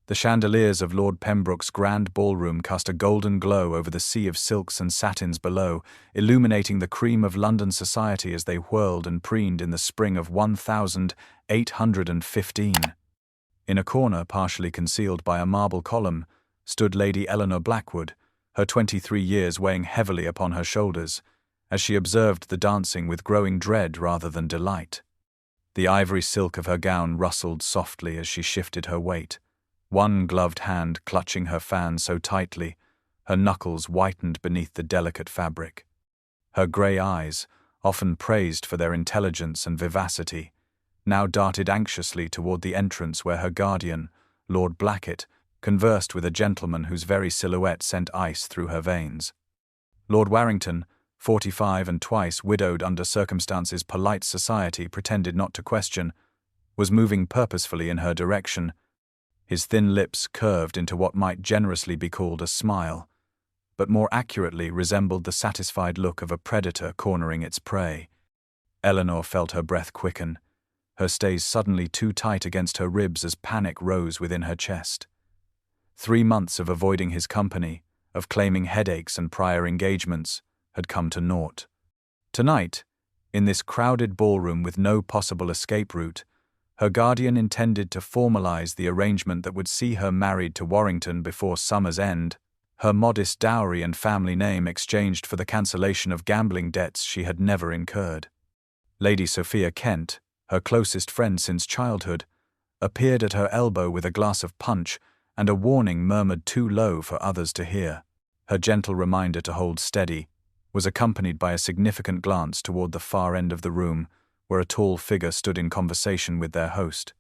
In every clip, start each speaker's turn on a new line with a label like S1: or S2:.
S1: The chandeliers of Lord Pembroke's grand ballroom cast a golden glow over the sea of silks and satins below, illuminating the cream of London society as they whirled and preened in the spring of 1815. In a corner, partially concealed by a marble column, stood Lady Eleanor Blackwood, her 23 years weighing heavily upon her shoulders, as she observed the dancing with growing dread rather than delight. The ivory silk of her gown rustled softly as she shifted her weight, one gloved hand clutching her fan so tightly, her knuckles whitened beneath the delicate fabric. Her grey eyes, often praised for their intelligence and vivacity, now darted anxiously toward the entrance where her guardian, Lord Blackett, conversed with a gentleman whose very silhouette sent ice through her veins. Lord Warrington, 45 and twice widowed under circumstances polite society pretended not to question, was moving purposefully in her direction. His thin lips curved into what might generously be called a smile, but more accurately resembled the satisfied look of a predator cornering its prey. Eleanor felt her breath quicken, her stays suddenly too tight against her ribs as panic rose within her chest. 3 months of avoiding his company, of claiming headaches and prior engagements, had come to naught. Tonight, in this crowded ballroom with no possible escape route, her guardian intended to formalize the arrangement that would see her married to Warrington before summer's end, her modest dowry and family name exchanged for the cancellation of gambling debts she had never incurred. Lady Sophia Kent, her closest friend since childhood, appeared at her elbow with a glass of punch and a warning murmured too low for others to hear. Her gentle reminder to hold steady was accompanied by a significant glance toward the far end of the room, where a tall figure stood in conversation with their host.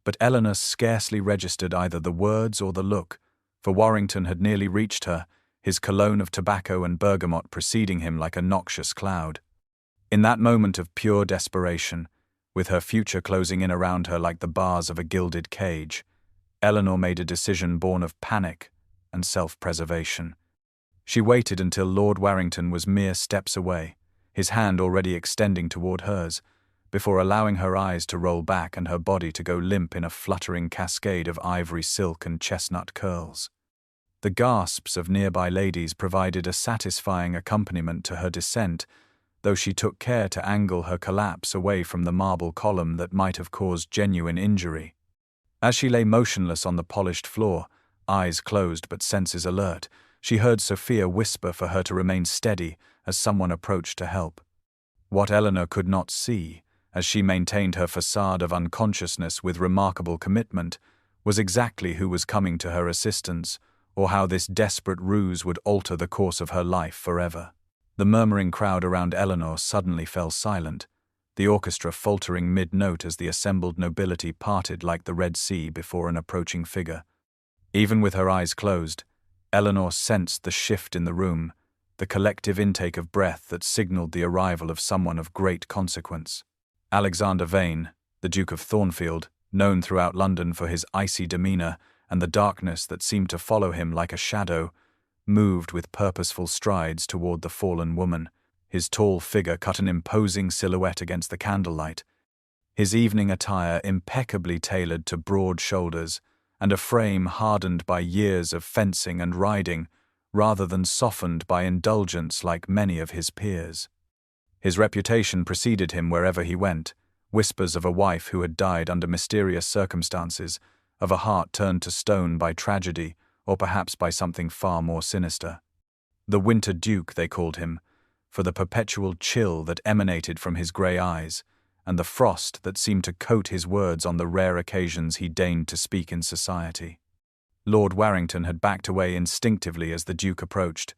S1: But Eleanor scarcely registered either the words or the look, for Warrington had nearly reached her, his cologne of tobacco and bergamot preceding him like a noxious cloud. In that moment of pure desperation, with her future closing in around her like the bars of a gilded cage, Eleanor made a decision born of panic and self-preservation. She waited until Lord Warrington was mere steps away, his hand already extending toward hers, before allowing her eyes to roll back and her body to go limp in a fluttering cascade of ivory silk and chestnut curls. The gasps of nearby ladies provided a satisfying accompaniment to her descent, though she took care to angle her collapse away from the marble column that might have caused genuine injury. As she lay motionless on the polished floor, eyes closed but senses alert, she heard Sophia whisper for her to remain steady as someone approached to help. What Eleanor could not see, as she maintained her facade of unconsciousness with remarkable commitment, was exactly who was coming to her assistance, or how this desperate ruse would alter the course of her life forever. The murmuring crowd around Eleanor suddenly fell silent, the orchestra faltering mid-note as the assembled nobility parted like the Red Sea before an approaching figure. Even with her eyes closed, Eleanor sensed the shift in the room, the collective intake of breath that signaled the arrival of someone of great consequence. Alexander Vane, the Duke of Thornfield, known throughout London for his icy demeanor and the darkness that seemed to follow him like a shadow, moved with purposeful strides toward the fallen woman. His tall figure cut an imposing silhouette against the candlelight, his evening attire impeccably tailored to broad shoulders and a frame hardened by years of fencing and riding, rather than softened by indulgence like many of his peers. His reputation preceded him wherever he went, whispers of a wife who had died under mysterious circumstances, of a heart turned to stone by tragedy, or perhaps by something far more sinister. The Winter Duke, they called him, for the perpetual chill that emanated from his grey eyes, and the frost that seemed to coat his words on the rare occasions he deigned to speak in society. Lord Warrington had backed away instinctively as the Duke approached,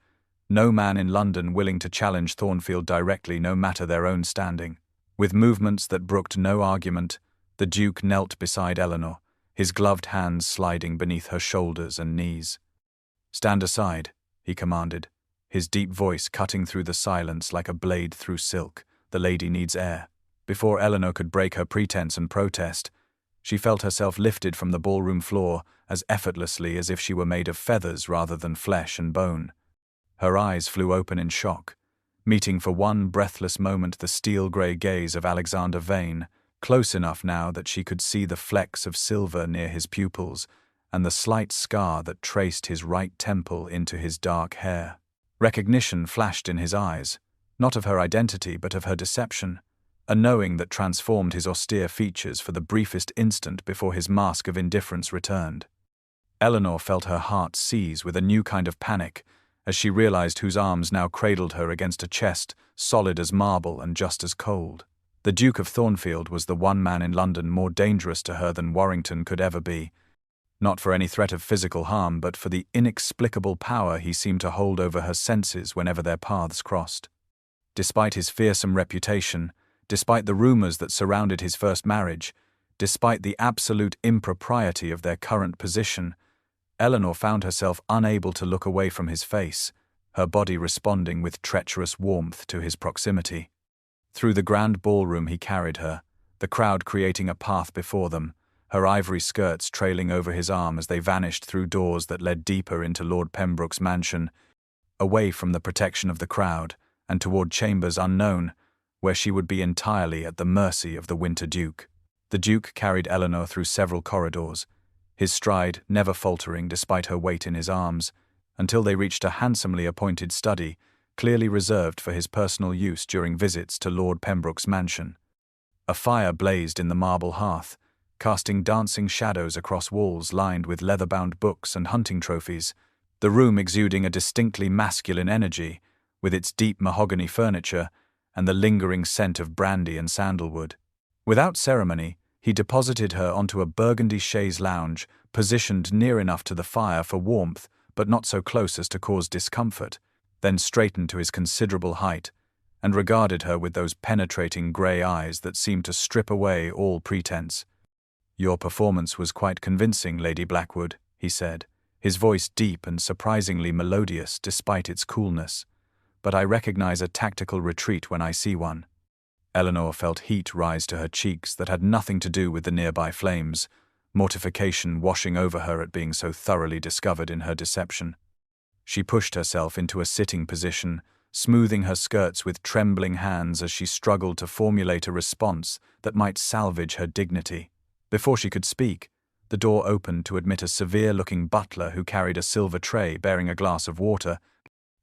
S1: no man in London willing to challenge Thornfield directly no matter their own standing. With movements that brooked no argument, the Duke knelt beside Eleanor, his gloved hands sliding beneath her shoulders and knees. "Stand aside," he commanded, his deep voice cutting through the silence like a blade through silk. "The lady needs air." Before Eleanor could break her pretense and protest, she felt herself lifted from the ballroom floor as effortlessly as if she were made of feathers rather than flesh and bone. Her eyes flew open in shock, meeting for one breathless moment the steel-grey gaze of Alexander Vane, close enough now that she could see the flecks of silver near his pupils, and the slight scar that traced his right temple into his dark hair. Recognition flashed in his eyes, not of her identity but of her deception, a knowing that transformed his austere features for the briefest instant before his mask of indifference returned. Eleanor felt her heart seize with a new kind of panic as she realized whose arms now cradled her against a chest solid as marble and just as cold. The Duke of Thornfield was the one man in London more dangerous to her than Warrington could ever be, not for any threat of physical harm but for the inexplicable power he seemed to hold over her senses whenever their paths crossed. Despite his fearsome reputation, despite the rumors that surrounded his first marriage, despite the absolute impropriety of their current position, Eleanor found herself unable to look away from his face, her body responding with treacherous warmth to his proximity. Through the grand ballroom he carried her, the crowd creating a path before them, her ivory skirts trailing over his arm as they vanished through doors that led deeper into Lord Pembroke's mansion, away from the protection of the crowd and toward chambers unknown, where she would be entirely at the mercy of the Winter Duke. The Duke carried Eleanor through several corridors, his stride never faltering despite her weight in his arms, until they reached a handsomely appointed study, clearly reserved for his personal use during visits to Lord Pembroke's mansion. A fire blazed in the marble hearth, casting dancing shadows across walls lined with leather-bound books and hunting trophies, the room exuding a distinctly masculine energy, with its deep mahogany furniture and the lingering scent of brandy and sandalwood. Without ceremony, he deposited her onto a burgundy chaise lounge, positioned near enough to the fire for warmth, but not so close as to cause discomfort, then straightened to his considerable height, and regarded her with those penetrating grey eyes that seemed to strip away all pretense. "Your performance was quite convincing, Lady Blackwood," he said, his voice deep and surprisingly melodious despite its coolness. "But I recognize a tactical retreat when I see one." Eleanor felt heat rise to her cheeks that had nothing to do with the nearby flames, mortification washing over her at being so thoroughly discovered in her deception. She pushed herself into a sitting position, smoothing her skirts with trembling hands as she struggled to formulate a response that might salvage her dignity. Before she could speak, the door opened to admit a severe-looking butler who carried a silver tray bearing a glass of water,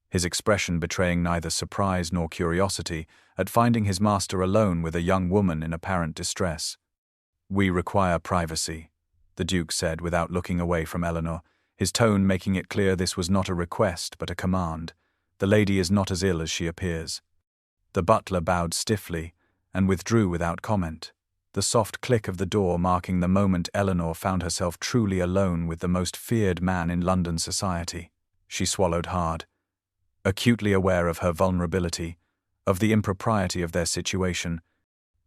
S1: his expression betraying neither surprise nor curiosity at finding his master alone with a young woman in apparent distress. "We require privacy," the Duke said without looking away from Eleanor, his tone making it clear this was not a request but a command. "The lady is not as ill as she appears." The butler bowed stiffly and withdrew without comment, the soft click of the door marking the moment Eleanor found herself truly alone with the most feared man in London society. She swallowed hard, acutely aware of her vulnerability, of the impropriety of their situation,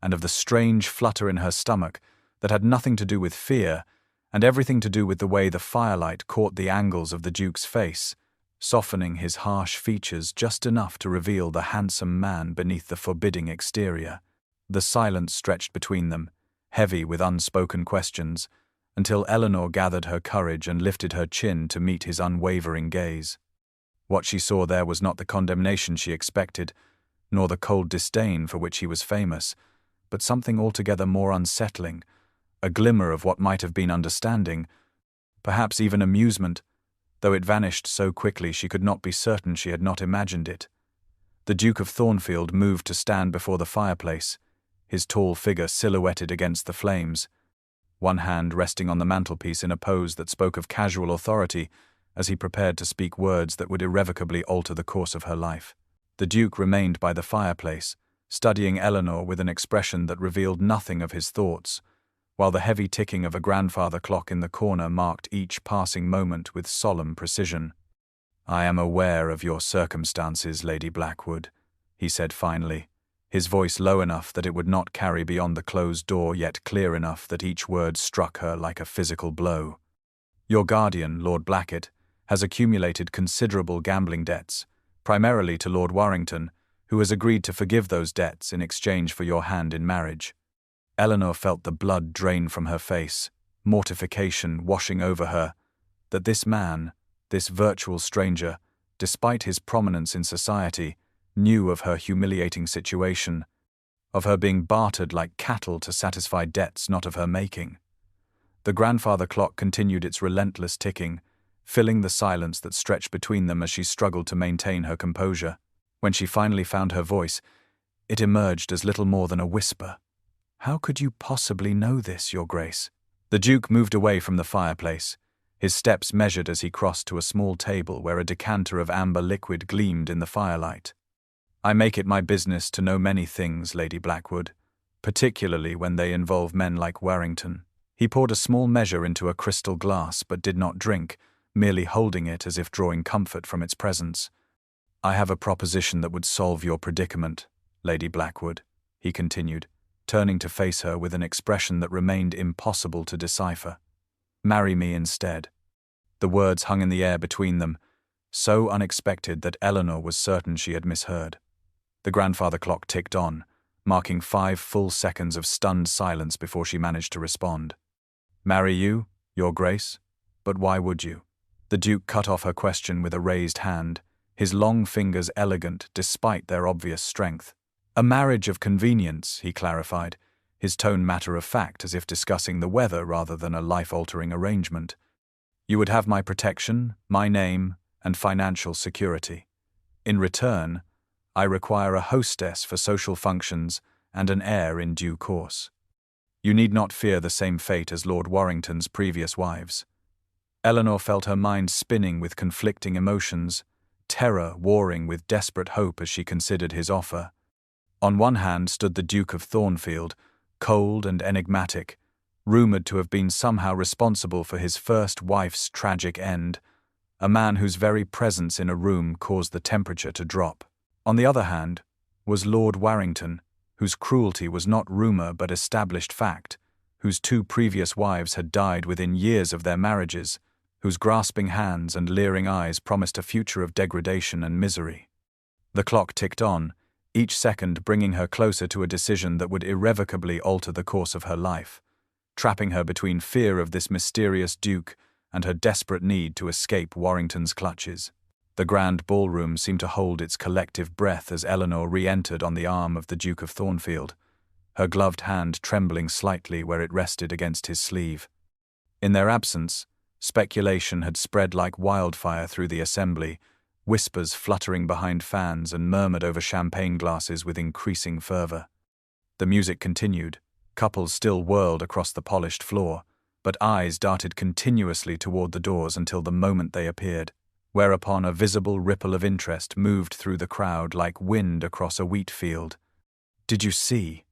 S1: and of the strange flutter in her stomach that had nothing to do with fear and everything to do with the way the firelight caught the angles of the Duke's face, softening his harsh features just enough to reveal the handsome man beneath the forbidding exterior. The silence stretched between them, heavy with unspoken questions, until Eleanor gathered her courage and lifted her chin to meet his unwavering gaze. What she saw there was not the condemnation she expected, nor the cold disdain for which he was famous, but something altogether more unsettling, a glimmer of what might have been understanding, perhaps even amusement, though it vanished so quickly she could not be certain she had not imagined it. The Duke of Thornfield moved to stand before the fireplace, his tall figure silhouetted against the flames, one hand resting on the mantelpiece in a pose that spoke of casual authority as he prepared to speak words that would irrevocably alter the course of her life. The Duke remained by the fireplace, studying Eleanor with an expression that revealed nothing of his thoughts, while the heavy ticking of a grandfather clock in the corner marked each passing moment with solemn precision. "I am aware of your circumstances, Lady Blackwood," he said finally, his voice low enough that it would not carry beyond the closed door, yet clear enough that each word struck her like a physical blow. "Your guardian, Lord Blackett, has accumulated considerable gambling debts, primarily to Lord Warrington, who has agreed to forgive those debts in exchange for your hand in marriage." Eleanor felt the blood drain from her face, mortification washing over her, that this man, this virtual stranger, despite his prominence in society, knew of her humiliating situation, of her being bartered like cattle to satisfy debts not of her making. The grandfather clock continued its relentless ticking, filling the silence that stretched between them as she struggled to maintain her composure. When she finally found her voice, it emerged as little more than a whisper. "How could you possibly know this, Your Grace?" The Duke moved away from the fireplace, his steps measured as he crossed to a small table where a decanter of amber liquid gleamed in the firelight. "I make it my business to know many things, Lady Blackwood, particularly when they involve men like Warrington." He poured a small measure into a crystal glass but did not drink, merely holding it as if drawing comfort from its presence. "I have a proposition that would solve your predicament, Lady Blackwood," he continued, turning to face her with an expression that remained impossible to decipher. "Marry me instead." The words hung in the air between them, so unexpected that Eleanor was certain she had misheard. The grandfather clock ticked on, marking 5 full seconds of stunned silence before she managed to respond. "Marry you, Your Grace? But why would you?" The Duke cut off her question with a raised hand, his long fingers elegant despite their obvious strength. "A marriage of convenience," he clarified, his tone matter-of-fact as if discussing the weather rather than a life-altering arrangement. "You would have my protection, my name, and financial security. In return, I require a hostess for social functions and an heir in due course. You need not fear the same fate as Lord Warrington's previous wives." Eleanor felt her mind spinning with conflicting emotions, terror warring with desperate hope as she considered his offer. On one hand stood the Duke of Thornfield, cold and enigmatic, rumoured to have been somehow responsible for his first wife's tragic end, a man whose very presence in a room caused the temperature to drop. On the other hand was Lord Warrington, whose cruelty was not rumour but established fact, whose 2 previous wives had died within years of their marriages, whose grasping hands and leering eyes promised a future of degradation and misery. The clock ticked on, each second bringing her closer to a decision that would irrevocably alter the course of her life, trapping her between fear of this mysterious Duke and her desperate need to escape Warrington's clutches. The grand ballroom seemed to hold its collective breath as Eleanor re-entered on the arm of the Duke of Thornfield, her gloved hand trembling slightly where it rested against his sleeve. In their absence, speculation had spread like wildfire through the assembly, whispers fluttering behind fans and murmured over champagne glasses with increasing fervour. The music continued, couples still whirled across the polished floor, but eyes darted continuously toward the doors until the moment they appeared, whereupon a visible ripple of interest moved through the crowd like wind across a wheat field. "Did you see?"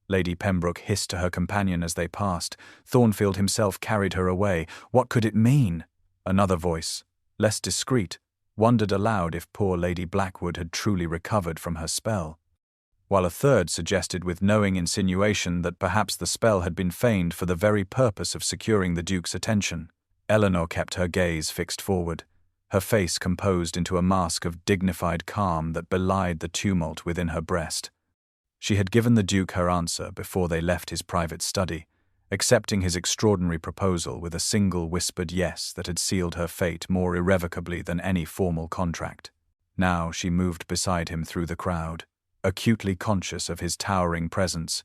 S1: Lady Pembroke hissed to her companion as they passed. Thornfield himself carried her away. What could it mean? Another voice, less discreet, wondered aloud if poor Lady Blackwood had truly recovered from her spell, while a third suggested with knowing insinuation that perhaps the spell had been feigned for the very purpose of securing the Duke's attention. Eleanor kept her gaze fixed forward, her face composed into a mask of dignified calm that belied the tumult within her breast. She had given the Duke her answer before they left his private study, accepting his extraordinary proposal with a single whispered yes that had sealed her fate more irrevocably than any formal contract. Now she moved beside him through the crowd, acutely conscious of his towering presence,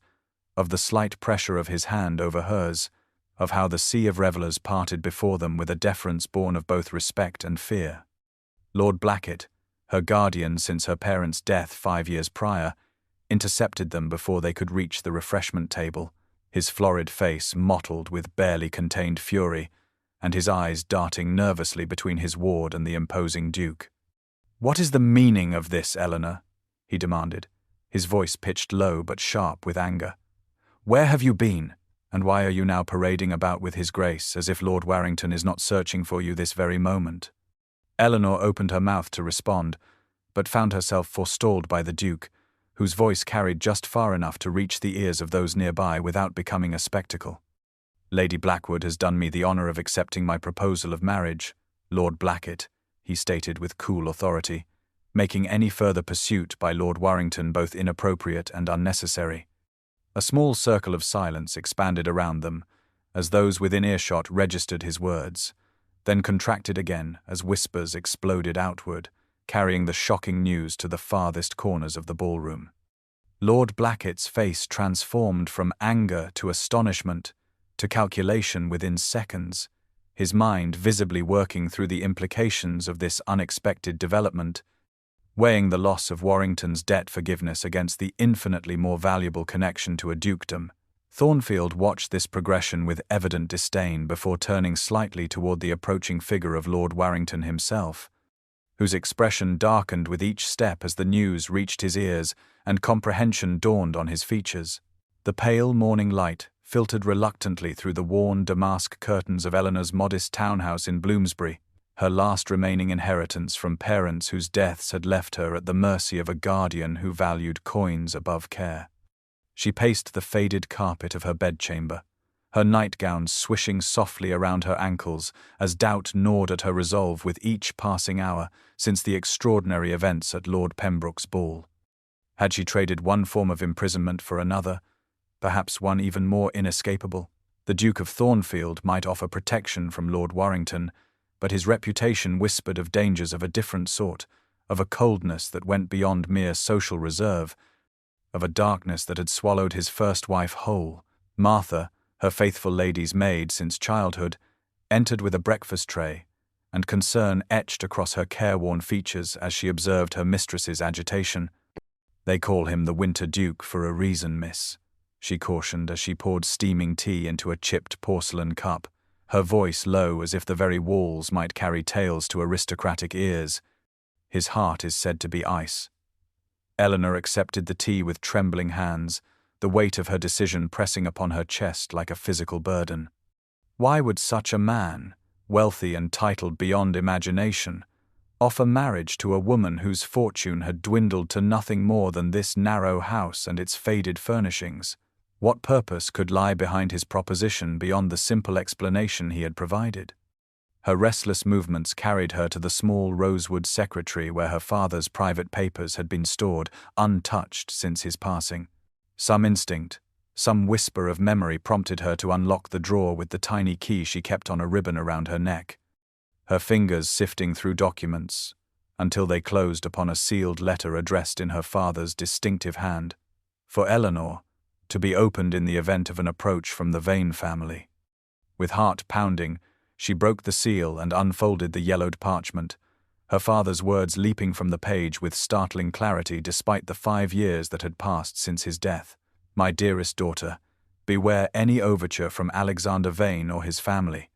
S1: of the slight pressure of his hand over hers, of how the sea of revellers parted before them with a deference born of both respect and fear. Lord Blackett, her guardian since her parents' death 5 years prior, intercepted them before they could reach the refreshment table, his florid face mottled with barely contained fury, and his eyes darting nervously between his ward and the imposing Duke. "What is the meaning of this, Eleanor?" he demanded, his voice pitched low but sharp with anger. "Where have you been, and why are you now parading about with His Grace as if Lord Warrington is not searching for you this very moment?" Eleanor opened her mouth to respond, but found herself forestalled by the Duke, whose voice carried just far enough to reach the ears of those nearby without becoming a spectacle. "Lady Blackwood has done me the honour of accepting my proposal of marriage, Lord Blackett," he stated with cool authority, making any further pursuit by Lord Warrington both inappropriate and unnecessary. A small circle of silence expanded around them, as those within earshot registered his words, then contracted again as whispers exploded outward, carrying the shocking news to the farthest corners of the ballroom. Lord Blackett's face transformed from anger to astonishment, to calculation within seconds, his mind visibly working through the implications of this unexpected development, weighing the loss of Warrington's debt forgiveness against the infinitely more valuable connection to a dukedom. Thornfield watched this progression with evident disdain before turning slightly toward the approaching figure of Lord Warrington himself, whose expression darkened with each step as the news reached his ears and comprehension dawned on his features. The pale morning light filtered reluctantly through the worn damask curtains of Eleanor's modest townhouse in Bloomsbury, her last remaining inheritance from parents whose deaths had left her at the mercy of a guardian who valued coins above care. She paced the faded carpet of her bedchamber, her nightgown swishing softly around her ankles as doubt gnawed at her resolve with each passing hour since the extraordinary events at Lord Pembroke's ball. Had she traded one form of imprisonment for another, perhaps one even more inescapable? The Duke of Thornfield might offer protection from Lord Warrington, but his reputation whispered of dangers of a different sort, of a coldness that went beyond mere social reserve, of a darkness that had swallowed his first wife whole. Martha, her faithful lady's maid since childhood, entered with a breakfast tray, and concern etched across her careworn features as she observed her mistress's agitation. "They call him the Winter Duke for a reason, miss," she cautioned as she poured steaming tea into a chipped porcelain cup, her voice low as if the very walls might carry tales to aristocratic ears. "His heart is said to be ice." Eleanor accepted the tea with trembling hands, the weight of her decision pressing upon her chest like a physical burden. Why would such a man, wealthy and titled beyond imagination, offer marriage to a woman whose fortune had dwindled to nothing more than this narrow house and its faded furnishings? What purpose could lie behind his proposition beyond the simple explanation he had provided? Her restless movements carried her to the small rosewood secretary where her father's private papers had been stored, untouched since his passing. Some instinct, some whisper of memory prompted her to unlock the drawer with the tiny key she kept on a ribbon around her neck, her fingers sifting through documents until they closed upon a sealed letter addressed in her father's distinctive hand, for Eleanor, to be opened in the event of an approach from the Vane family. With heart pounding, she broke the seal and unfolded the yellowed parchment, her father's words leaping from the page with startling clarity despite the 5 years that had passed since his death. "My dearest daughter, beware any overture from Alexander Vane or his family.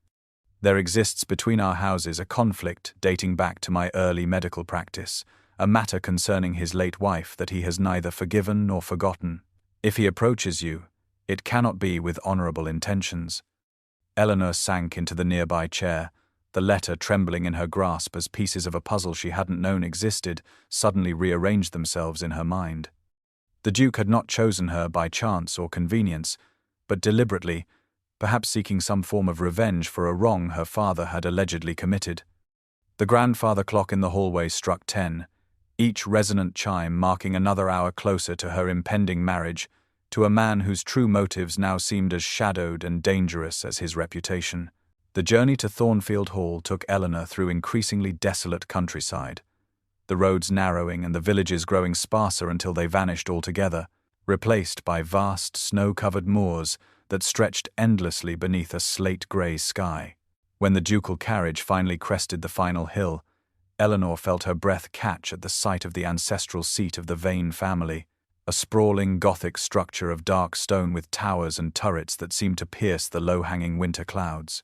S1: There exists between our houses a conflict dating back to my early medical practice, a matter concerning his late wife that he has neither forgiven nor forgotten. If he approaches you, it cannot be with honorable intentions." Eleanor sank into the nearby chair, the letter trembling in her grasp as pieces of a puzzle she hadn't known existed suddenly rearranged themselves in her mind. The Duke had not chosen her by chance or convenience, but deliberately, perhaps seeking some form of revenge for a wrong her father had allegedly committed. The grandfather clock in the hallway struck 10, each resonant chime marking another hour closer to her impending marriage, to a man whose true motives now seemed as shadowed and dangerous as his reputation. The journey to Thornfield Hall took Eleanor through increasingly desolate countryside, the roads narrowing and the villages growing sparser until they vanished altogether, replaced by vast snow-covered moors that stretched endlessly beneath a slate-grey sky. When the ducal carriage finally crested the final hill, Eleanor felt her breath catch at the sight of the ancestral seat of the Vane family, a sprawling Gothic structure of dark stone with towers and turrets that seemed to pierce the low-hanging winter clouds.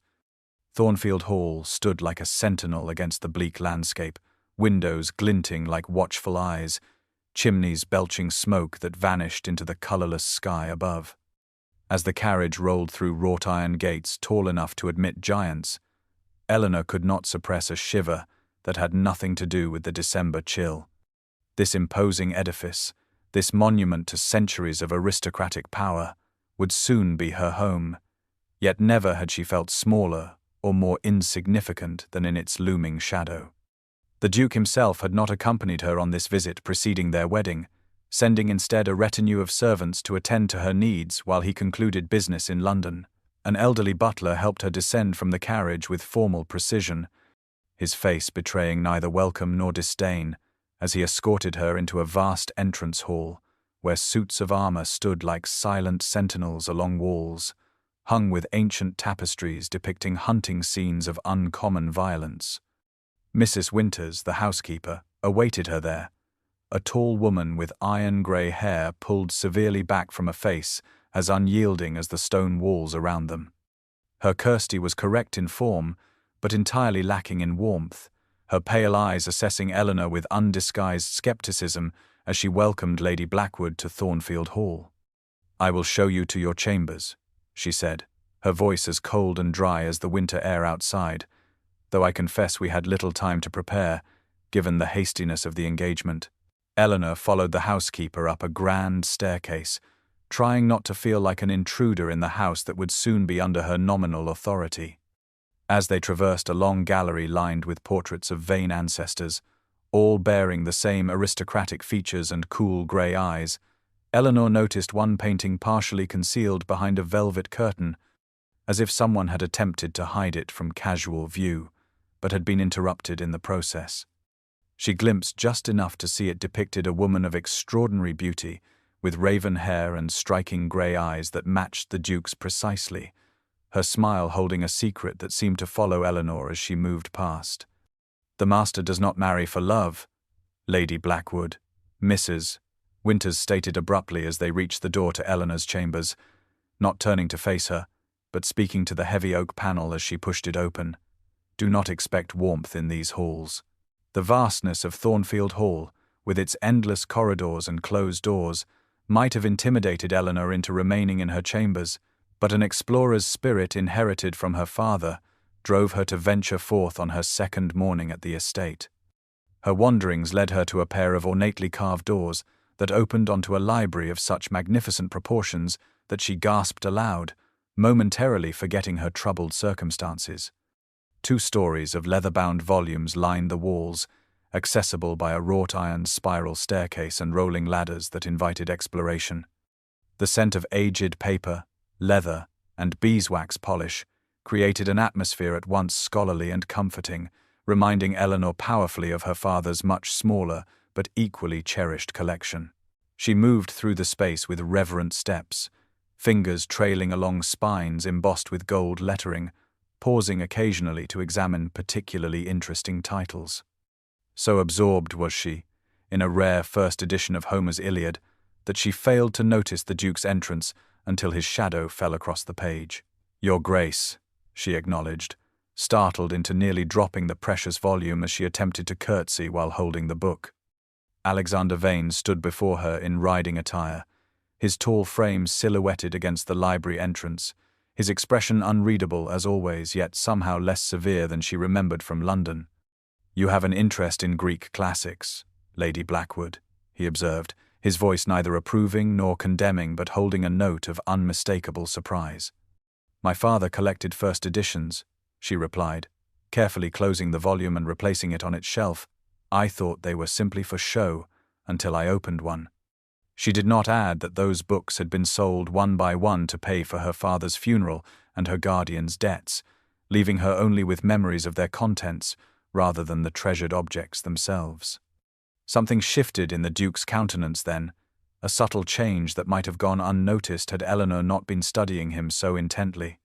S1: Thornfield Hall stood like a sentinel against the bleak landscape, windows glinting like watchful eyes, chimneys belching smoke that vanished into the colourless sky above. As the carriage rolled through wrought-iron gates tall enough to admit giants, Eleanor could not suppress a shiver that had nothing to do with the December chill. This imposing edifice, this monument to centuries of aristocratic power, would soon be her home, yet never had she felt smaller or more insignificant than in its looming shadow. The Duke himself had not accompanied her on this visit preceding their wedding, sending instead a retinue of servants to attend to her needs while he concluded business in London. An elderly butler helped her descend from the carriage with formal precision, his face betraying neither welcome nor disdain, as he escorted her into a vast entrance hall, where suits of armor stood like silent sentinels along walls, hung with ancient tapestries depicting hunting scenes of uncommon violence. Mrs. Winters, the housekeeper, awaited her there, a tall woman with iron-grey hair pulled severely back from a face as unyielding as the stone walls around them. Her Kirsty was correct in form, but entirely lacking in warmth, her pale eyes assessing Eleanor with undisguised skepticism as she welcomed Lady Blackwood to Thornfield Hall. "I will show you to your chambers," she said, her voice as cold and dry as the winter air outside, though I confess we had little time to prepare, given the hastiness of the engagement. Eleanor followed the housekeeper up a grand staircase, trying not to feel like an intruder in the house that would soon be under her nominal authority. As they traversed a long gallery lined with portraits of Vane ancestors, all bearing the same aristocratic features and cool grey eyes, Eleanor noticed one painting partially concealed behind a velvet curtain, as if someone had attempted to hide it from casual view, but had been interrupted in the process. She glimpsed just enough to see it depicted a woman of extraordinary beauty, with raven hair and striking grey eyes that matched the Duke's precisely, her smile holding a secret that seemed to follow Eleanor as she moved past. "The master does not marry for love, Lady Blackwood," Mrs. Winters stated abruptly as they reached the door to Eleanor's chambers, not turning to face her, but speaking to the heavy oak panel as she pushed it open. "Do not expect warmth in these halls." The vastness of Thornfield Hall, with its endless corridors and closed doors, might have intimidated Eleanor into remaining in her chambers, but an explorer's spirit inherited from her father drove her to venture forth on her second morning at the estate. Her wanderings led her to a pair of ornately carved doors that opened onto a library of such magnificent proportions that she gasped aloud, momentarily forgetting her troubled circumstances. 2 stories of leather-bound volumes lined the walls, accessible by a wrought-iron spiral staircase and rolling ladders that invited exploration. The scent of aged paper, leather, and beeswax polish created an atmosphere at once scholarly and comforting, reminding Eleanor powerfully of her father's much smaller but equally cherished collection. She moved through the space with reverent steps, fingers trailing along spines embossed with gold lettering, pausing occasionally to examine particularly interesting titles. So absorbed was she, in a rare first edition of Homer's Iliad, that she failed to notice the Duke's entrance until his shadow fell across the page. "Your Grace," she acknowledged, startled into nearly dropping the precious volume as she attempted to curtsy while holding the book. Alexander Vane stood before her in riding attire, his tall frame silhouetted against the library entrance, his expression unreadable as always, yet somehow less severe than she remembered from London. "You have an interest in Greek classics, Lady Blackwood," he observed, his voice neither approving nor condemning but holding a note of unmistakable surprise. "My father collected first editions," she replied, carefully closing the volume and replacing it on its shelf. "I thought they were simply for show until I opened one." She did not add that those books had been sold one by one to pay for her father's funeral and her guardian's debts, leaving her only with memories of their contents rather than the treasured objects themselves. Something shifted in the Duke's countenance then, a subtle change that might have gone unnoticed had Eleanor not been studying him so intently.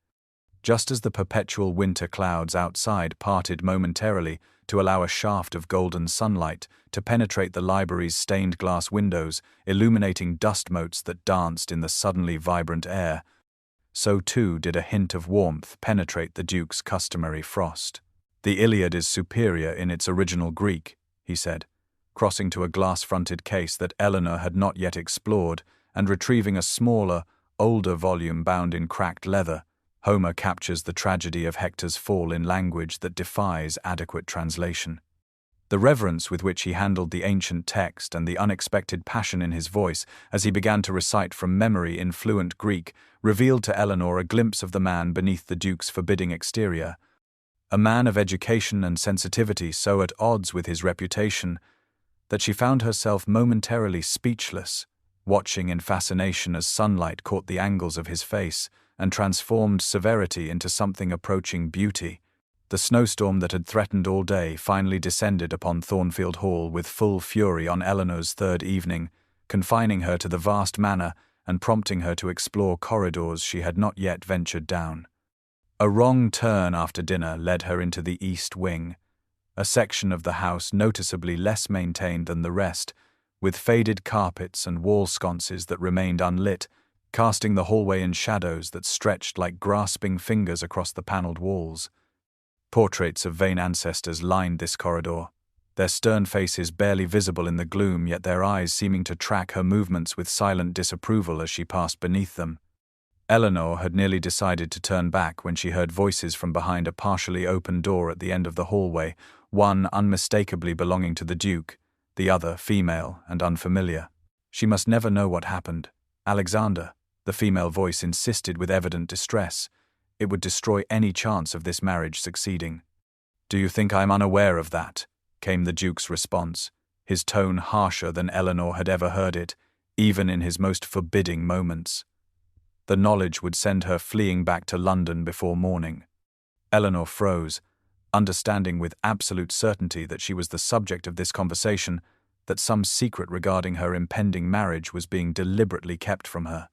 S1: Just as the perpetual winter clouds outside parted momentarily to allow a shaft of golden sunlight to penetrate the library's stained glass windows, illuminating dust motes that danced in the suddenly vibrant air, so too did a hint of warmth penetrate the Duke's customary frost. "The Iliad is superior in its original Greek," he said, crossing to a glass-fronted case that Eleanor had not yet explored and retrieving a smaller, older volume bound in cracked leather. "Homer captures the tragedy of Hector's fall in language that defies adequate translation." The reverence with which he handled the ancient text and the unexpected passion in his voice as he began to recite from memory in fluent Greek revealed to Eleanor a glimpse of the man beneath the Duke's forbidding exterior, a man of education and sensitivity so at odds with his reputation that she found herself momentarily speechless, watching in fascination as sunlight caught the angles of his face and transformed severity into something approaching beauty. The snowstorm that had threatened all day finally descended upon Thornfield Hall with full fury on Eleanor's third evening, confining her to the vast manor and prompting her to explore corridors she had not yet ventured down. A wrong turn after dinner led her into the east wing, a section of the house noticeably less maintained than the rest, with faded carpets and wall sconces that remained unlit, casting the hallway in shadows that stretched like grasping fingers across the panelled walls. Portraits of Vane ancestors lined this corridor, their stern faces barely visible in the gloom, yet their eyes seeming to track her movements with silent disapproval as she passed beneath them. Eleanor had nearly decided to turn back when she heard voices from behind a partially open door at the end of the hallway, one unmistakably belonging to the Duke, the other female and unfamiliar. She must never know what happened. Alexander, the female voice insisted with evident distress. It would destroy any chance of this marriage succeeding. "Do you think I'm unaware of that?" came the Duke's response, his tone harsher than Eleanor had ever heard it, even in his most forbidding moments. The knowledge would send her fleeing back to London before morning. Eleanor froze, understanding with absolute certainty that she was the subject of this conversation, that some secret regarding her impending marriage was being deliberately kept from her.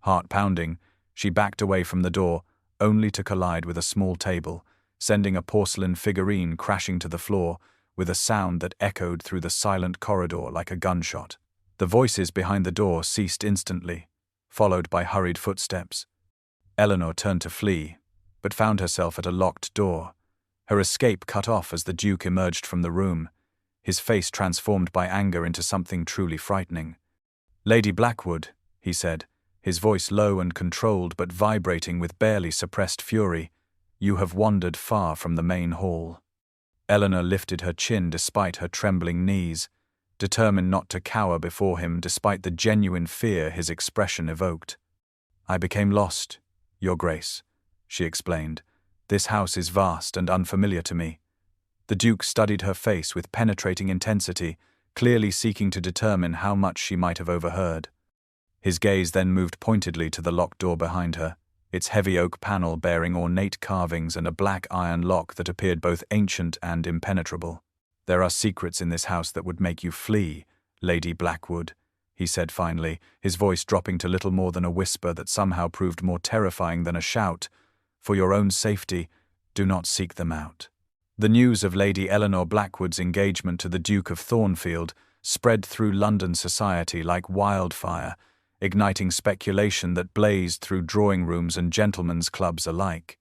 S1: Heart pounding, she backed away from the door, only to collide with a small table, sending a porcelain figurine crashing to the floor, with a sound that echoed through the silent corridor like a gunshot. The voices behind the door ceased instantly, followed by hurried footsteps. Eleanor turned to flee, but found herself at a locked door, her escape cut off as the Duke emerged from the room, his face transformed by anger into something truly frightening. "Lady Blackwood," he said, his voice low and controlled but vibrating with barely suppressed fury, "you have wandered far from the main hall." Eleanor lifted her chin despite her trembling knees, determined not to cower before him despite the genuine fear his expression evoked. "I became lost, Your Grace," she explained. "This house is vast and unfamiliar to me." The Duke studied her face with penetrating intensity, clearly seeking to determine how much she might have overheard. His gaze then moved pointedly to the locked door behind her, its heavy oak panel bearing ornate carvings and a black iron lock that appeared both ancient and impenetrable. "There are secrets in this house that would make you flee, Lady Blackwood," he said finally, his voice dropping to little more than a whisper that somehow proved more terrifying than a shout. "For your own safety, do not seek them out." The news of Lady Eleanor Blackwood's engagement to the Duke of Thornfield spread through London society like wildfire, igniting speculation that blazed through drawing rooms and gentlemen's clubs alike.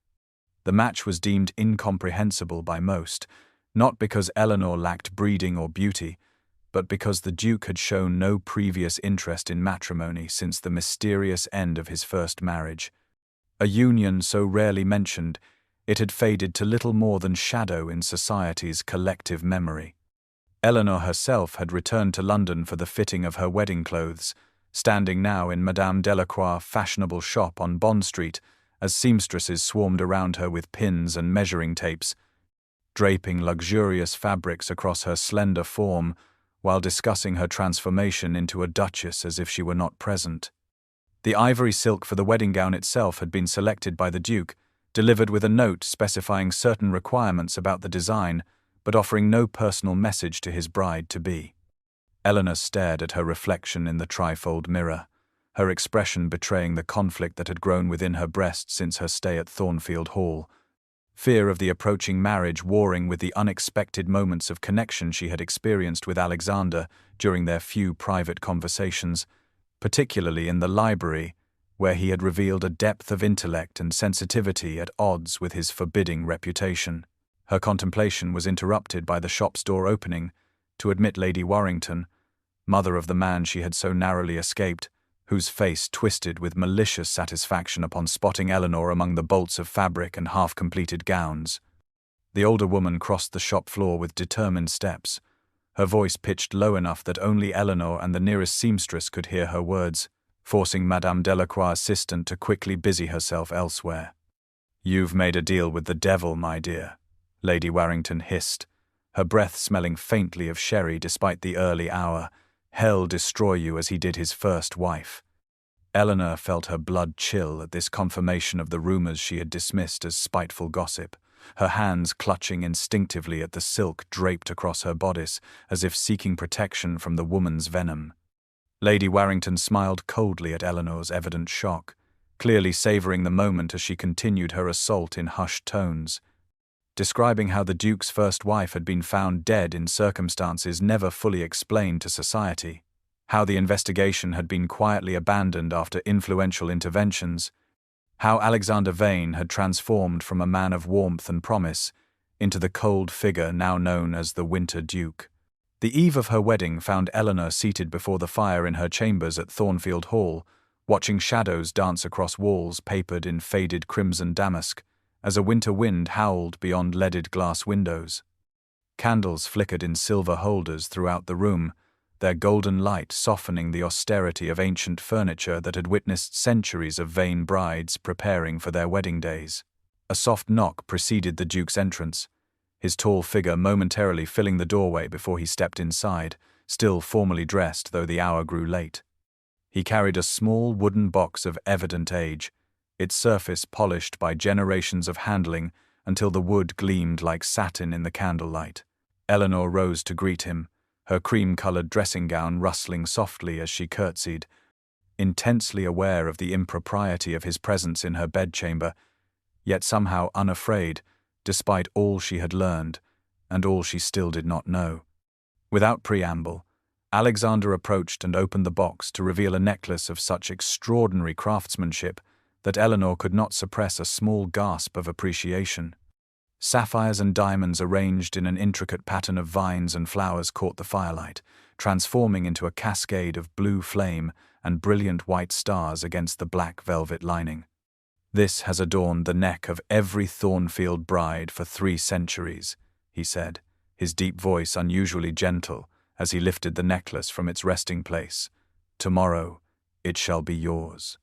S1: The match was deemed incomprehensible by most, not because Eleanor lacked breeding or beauty, but because the Duke had shown no previous interest in matrimony since the mysterious end of his first marriage. A union so rarely mentioned, it had faded to little more than shadow in society's collective memory. Eleanor herself had returned to London for the fitting of her wedding clothes, standing now in Madame Delacroix's fashionable shop on Bond Street as seamstresses swarmed around her with pins and measuring tapes, draping luxurious fabrics across her slender form while discussing her transformation into a duchess as if she were not present. The ivory silk for the wedding gown itself had been selected by the Duke, delivered with a note specifying certain requirements about the design, but offering no personal message to his bride-to-be. Eleanor stared at her reflection in the trifold mirror, her expression betraying the conflict that had grown within her breast since her stay at Thornfield Hall, fear of the approaching marriage warring with the unexpected moments of connection she had experienced with Alexander during their few private conversations, particularly in the library, where he had revealed a depth of intellect and sensitivity at odds with his forbidding reputation. Her contemplation was interrupted by the shop's door opening to admit Lady Warrington, mother of the man she had so narrowly escaped, whose face twisted with malicious satisfaction upon spotting Eleanor among the bolts of fabric and half-completed gowns. The older woman crossed the shop floor with determined steps, her voice pitched low enough that only Eleanor and the nearest seamstress could hear her words, forcing Madame Delacroix's assistant to quickly busy herself elsewhere. "You've made a deal with the devil, my dear," Lady Warrington hissed, her breath smelling faintly of sherry despite the early hour. "Hell destroy you as he did his first wife." Eleanor felt her blood chill at this confirmation of the rumors she had dismissed as spiteful gossip, her hands clutching instinctively at the silk draped across her bodice as if seeking protection from the woman's venom. Lady Warrington smiled coldly at Eleanor's evident shock, clearly savouring the moment as she continued her assault in hushed tones, describing how the Duke's first wife had been found dead in circumstances never fully explained to society, how the investigation had been quietly abandoned after influential interventions, how Alexander Vane had transformed from a man of warmth and promise into the cold figure now known as the Winter Duke. The eve of her wedding found Eleanor seated before the fire in her chambers at Thornfield Hall, watching shadows dance across walls papered in faded crimson damask, as a winter wind howled beyond leaded glass windows. Candles flickered in silver holders throughout the room, their golden light softening the austerity of ancient furniture that had witnessed centuries of vain brides preparing for their wedding days. A soft knock preceded the Duke's entrance, his tall figure momentarily filling the doorway before he stepped inside, still formally dressed though the hour grew late. He carried a small wooden box of evident age, its surface polished by generations of handling until the wood gleamed like satin in the candlelight. Eleanor rose to greet him, her cream-coloured dressing gown rustling softly as she curtsied, intensely aware of the impropriety of his presence in her bedchamber, yet somehow unafraid, despite all she had learned and all she still did not know. Without preamble, Alexander approached and opened the box to reveal a necklace of such extraordinary craftsmanship that Eleanor could not suppress a small gasp of appreciation. Sapphires and diamonds arranged in an intricate pattern of vines and flowers caught the firelight, transforming into a cascade of blue flame and brilliant white stars against the black velvet lining. "This has adorned the neck of every Thornfield bride for 3 centuries, he said, his deep voice unusually gentle as he lifted the necklace from its resting place. "Tomorrow it shall be yours."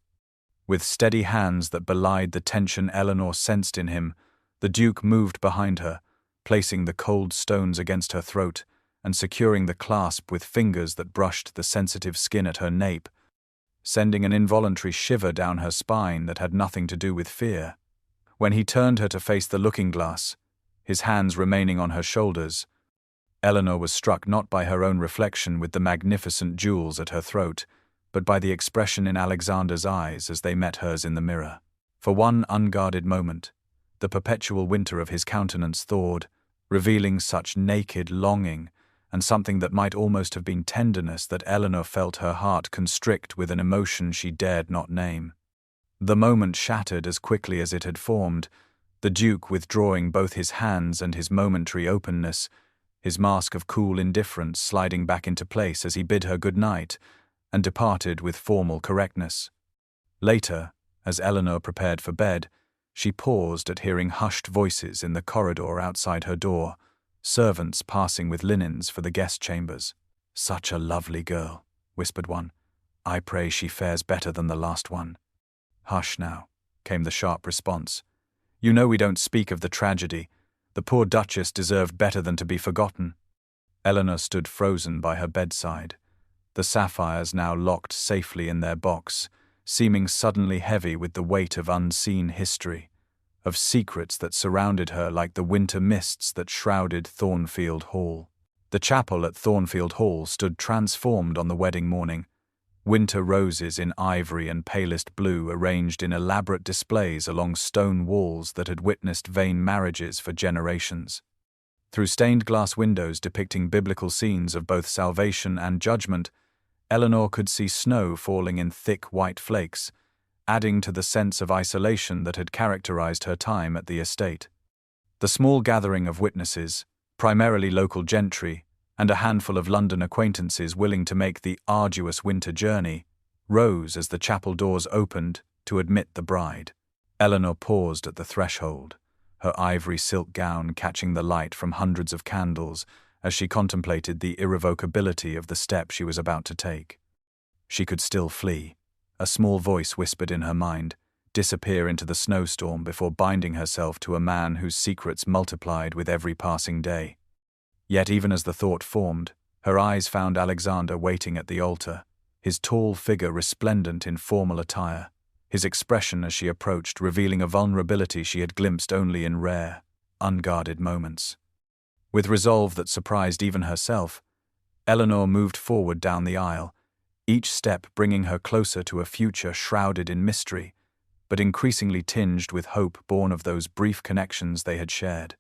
S1: With steady hands that belied the tension Eleanor sensed in him, the Duke moved behind her, placing the cold stones against her throat and securing the clasp with fingers that brushed the sensitive skin at her nape, sending an involuntary shiver down her spine that had nothing to do with fear. When he turned her to face the looking-glass, his hands remaining on her shoulders, Eleanor was struck not by her own reflection with the magnificent jewels at her throat, but by the expression in Alexander's eyes as they met hers in the mirror. For one unguarded moment, the perpetual winter of his countenance thawed, revealing such naked longing and something that might almost have been tenderness that Eleanor felt her heart constrict with an emotion she dared not name. The moment shattered as quickly as it had formed, the Duke withdrawing both his hands and his momentary openness, his mask of cool indifference sliding back into place as he bid her good night, and departed with formal correctness. Later, as Eleanor prepared for bed, she paused at hearing hushed voices in the corridor outside her door, servants passing with linens for the guest chambers. "Such a lovely girl," whispered one. "I pray she fares better than the last one." "Hush now," came the sharp response. "You know we don't speak of the tragedy. The poor Duchess deserved better than to be forgotten." Eleanor stood frozen by her bedside, the sapphires now locked safely in their box, seeming suddenly heavy with the weight of unseen history, of secrets that surrounded her like the winter mists that shrouded Thornfield Hall. The chapel at Thornfield Hall stood transformed on the wedding morning, winter roses in ivory and palest blue arranged in elaborate displays along stone walls that had witnessed vain marriages for generations. Through stained glass windows depicting biblical scenes of both salvation and judgment, Eleanor could see snow falling in thick white flakes, adding to the sense of isolation that had characterized her time at the estate. The small gathering of witnesses, primarily local gentry, and a handful of London acquaintances willing to make the arduous winter journey, rose as the chapel doors opened to admit the bride. Eleanor paused at the threshold, her ivory silk gown catching the light from hundreds of candles as she contemplated the irrevocability of the step she was about to take. She could still flee, a small voice whispered in her mind, disappear into the snowstorm before binding herself to a man whose secrets multiplied with every passing day. Yet even as the thought formed, her eyes found Alexander waiting at the altar, his tall figure resplendent in formal attire, his expression as she approached revealing a vulnerability she had glimpsed only in rare, unguarded moments. With resolve that surprised even herself, Eleanor moved forward down the aisle, each step bringing her closer to a future shrouded in mystery, but increasingly tinged with hope born of those brief connections they had shared.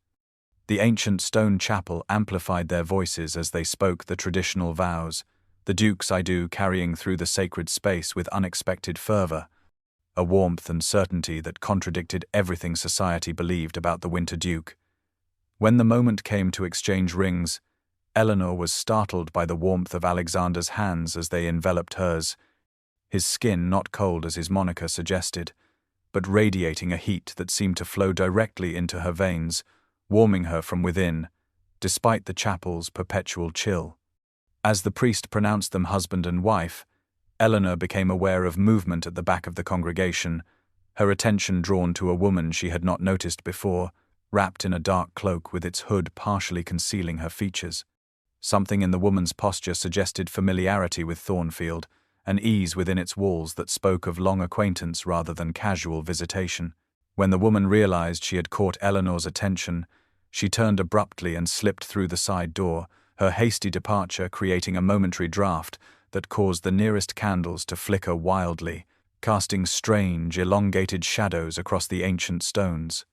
S1: The ancient stone chapel amplified their voices as they spoke the traditional vows, the Duke's I do carrying through the sacred space with unexpected fervor, a warmth and certainty that contradicted everything society believed about the Winter Duke. When the moment came to exchange rings, Eleanor was startled by the warmth of Alexander's hands as they enveloped hers, his skin not cold as his moniker suggested, but radiating a heat that seemed to flow directly into her veins, warming her from within, despite the chapel's perpetual chill. As the priest pronounced them husband and wife, Eleanor became aware of movement at the back of the congregation, her attention drawn to a woman she had not noticed before, wrapped in a dark cloak with its hood partially concealing her features. Something in the woman's posture suggested familiarity with Thornfield, an ease within its walls that spoke of long acquaintance rather than casual visitation. When the woman realized she had caught Eleanor's attention, she turned abruptly and slipped through the side door, her hasty departure creating a momentary draft that caused the nearest candles to flicker wildly, casting strange, elongated shadows across the ancient stones.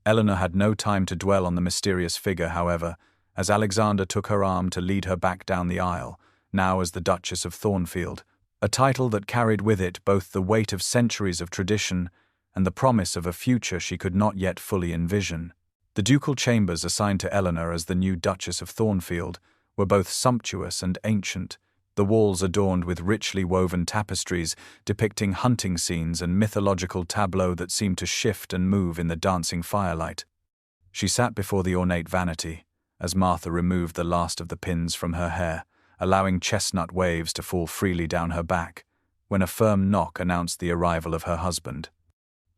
S1: Eleanor had no time to dwell on the mysterious figure, however, as Alexander took her arm to lead her back down the aisle, now as the Duchess of Thornfield, a title that carried with it both the weight of centuries of tradition and the promise of a future she could not yet fully envision. The ducal chambers assigned to Eleanor as the new Duchess of Thornfield were both sumptuous and ancient, the walls adorned with richly woven tapestries depicting hunting scenes and mythological tableaux that seemed to shift and move in the dancing firelight. She sat before the ornate vanity, as Martha removed the last of the pins from her hair, allowing chestnut waves to fall freely down her back, when a firm knock announced the arrival of her husband.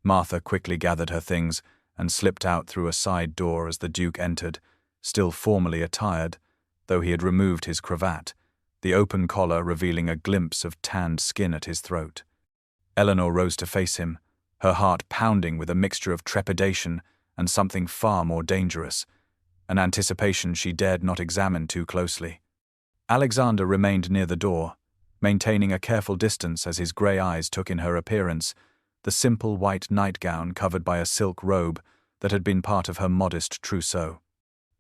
S1: Martha quickly gathered her things and slipped out through a side door as the Duke entered, still formally attired, though he had removed his cravat, the open collar revealing a glimpse of tanned skin at his throat. Eleanor rose to face him, her heart pounding with a mixture of trepidation and something far more dangerous, an anticipation she dared not examine too closely. Alexander remained near the door, maintaining a careful distance as his grey eyes took in her appearance, the simple white nightgown covered by a silk robe that had been part of her modest trousseau.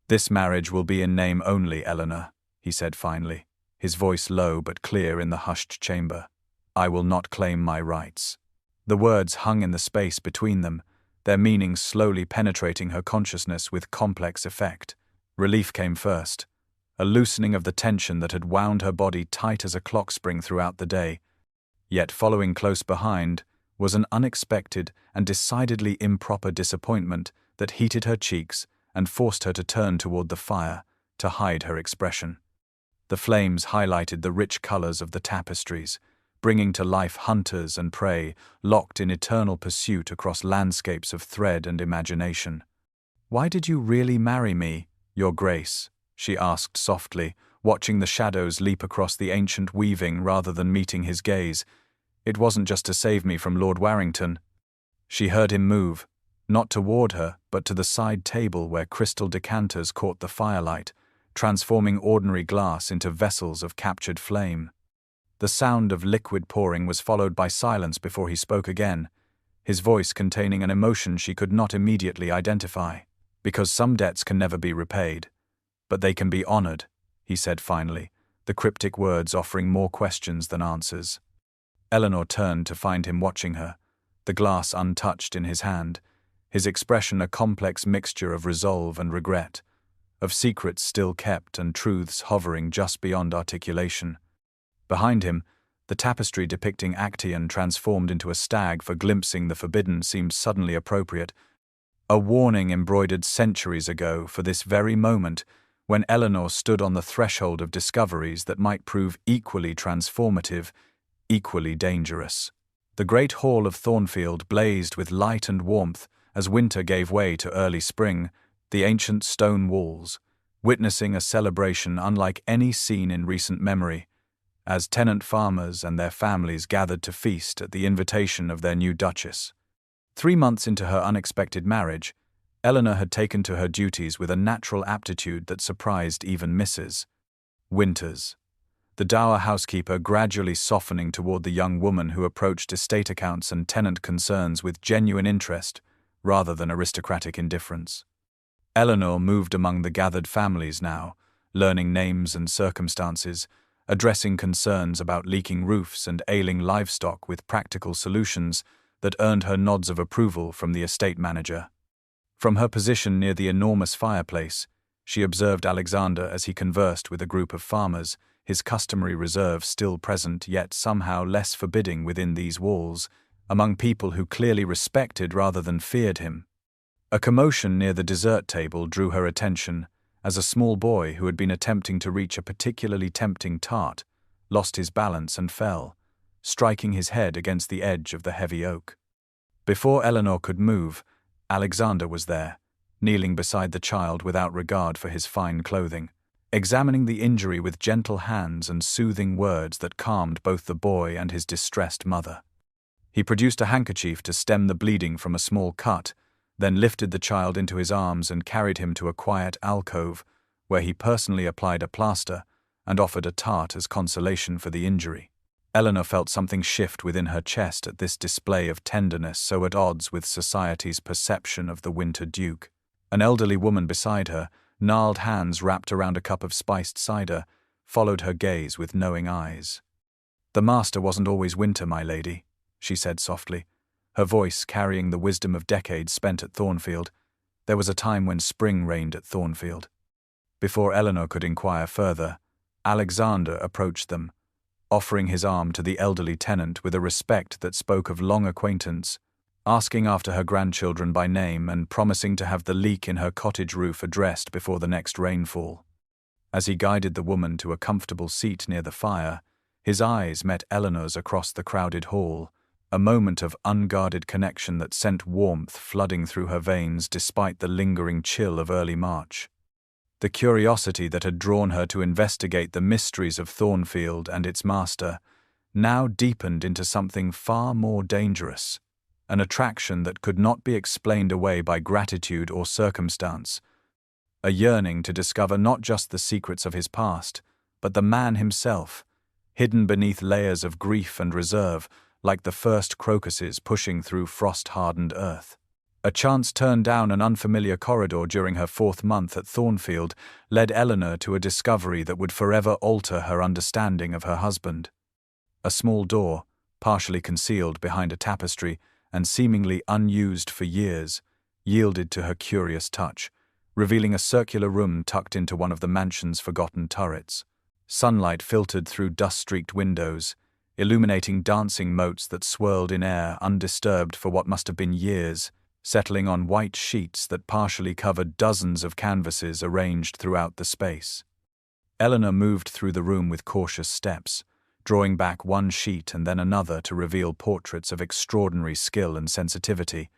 S1: "This marriage will be in name only, Eleanor," he said finally, his voice low but clear in the hushed chamber. "I will not claim my rights." The words hung in the space between them, their meaning slowly penetrating her consciousness with complex effect. Relief came first, a loosening of the tension that had wound her body tight as a clock spring throughout the day. Yet following close behind was an unexpected and decidedly improper disappointment that heated her cheeks and forced her to turn toward the fire to hide her expression. The flames highlighted the rich colors of the tapestries, bringing to life hunters and prey locked in eternal pursuit across landscapes of thread and imagination. "Why did you really marry me, Your Grace?" she asked softly, watching the shadows leap across the ancient weaving rather than meeting his gaze. "It wasn't just to save me from Lord Warrington." She heard him move, not toward her, but to the side table where crystal decanters caught the firelight, transforming ordinary glass into vessels of captured flame. The sound of liquid pouring was followed by silence before he spoke again, his voice containing an emotion she could not immediately identify. "Because some debts can never be repaid, but they can be honored," he said finally, the cryptic words offering more questions than answers. Eleanor turned to find him watching her, the glass untouched in his hand, his expression a complex mixture of resolve and regret, of secrets still kept and truths hovering just beyond articulation. Behind him, the tapestry depicting Actaeon transformed into a stag for glimpsing the forbidden seemed suddenly appropriate, a warning embroidered centuries ago for this very moment when Eleanor stood on the threshold of discoveries that might prove equally transformative, equally dangerous. The great hall of Thornfield blazed with light and warmth as winter gave way to early spring, the ancient stone walls, witnessing a celebration unlike any seen in recent memory, as tenant farmers and their families gathered to feast at the invitation of their new duchess. 3 months into her unexpected marriage, Eleanor had taken to her duties with a natural aptitude that surprised even Mrs. Winters. the dour housekeeper gradually softening toward the young woman who approached estate accounts and tenant concerns with genuine interest rather than aristocratic indifference. Eleanor moved among the gathered families now, learning names and circumstances, addressing concerns about leaking roofs and ailing livestock with practical solutions that earned her nods of approval from the estate manager. From her position near the enormous fireplace, she observed Alexander as he conversed with a group of farmers, his customary reserve still present yet somehow less forbidding within these walls, among people who clearly respected rather than feared him. A commotion near the dessert table drew her attention, as a small boy who had been attempting to reach a particularly tempting tart lost his balance and fell, striking his head against the edge of the heavy oak. Before Eleanor could move, Alexander was there, kneeling beside the child without regard for his fine clothing, examining the injury with gentle hands and soothing words that calmed both the boy and his distressed mother. He produced a handkerchief to stem the bleeding from a small cut, then lifted the child into his arms and carried him to a quiet alcove, where he personally applied a plaster and offered a tart as consolation for the injury. Eleanor felt something shift within her chest at this display of tenderness so at odds with society's perception of the winter duke. An elderly woman beside her, gnarled hands wrapped around a cup of spiced cider, followed her gaze with knowing eyes. "The master wasn't always winter, my lady," she said softly, her voice carrying the wisdom of decades spent at Thornfield. "There was a time when spring reigned at Thornfield." Before Eleanor could inquire further, Alexander approached them, offering his arm to the elderly tenant with a respect that spoke of long acquaintance, asking after her grandchildren by name and promising to have the leak in her cottage roof addressed before the next rainfall. As he guided the woman to a comfortable seat near the fire, his eyes met Eleanor's across the crowded hall, a moment of unguarded connection that sent warmth flooding through her veins despite the lingering chill of early March. The curiosity that had drawn her to investigate the mysteries of Thornfield and its master now deepened into something far more dangerous, an attraction that could not be explained away by gratitude or circumstance, a yearning to discover not just the secrets of his past, but the man himself, hidden beneath layers of grief and reserve, like the first crocuses pushing through frost-hardened earth. A chance turn down an unfamiliar corridor during her 4th month at Thornfield led Eleanor to a discovery that would forever alter her understanding of her husband. A small door, partially concealed behind a tapestry and seemingly unused for years, yielded to her curious touch, revealing a circular room tucked into one of the mansion's forgotten turrets. Sunlight filtered through dust-streaked windows, illuminating dancing motes that swirled in air undisturbed for what must have been years, settling on white sheets that partially covered dozens of canvases arranged throughout the space. Eleanor moved through the room with cautious steps, drawing back one sheet and then another to reveal portraits of extraordinary skill and sensitivity,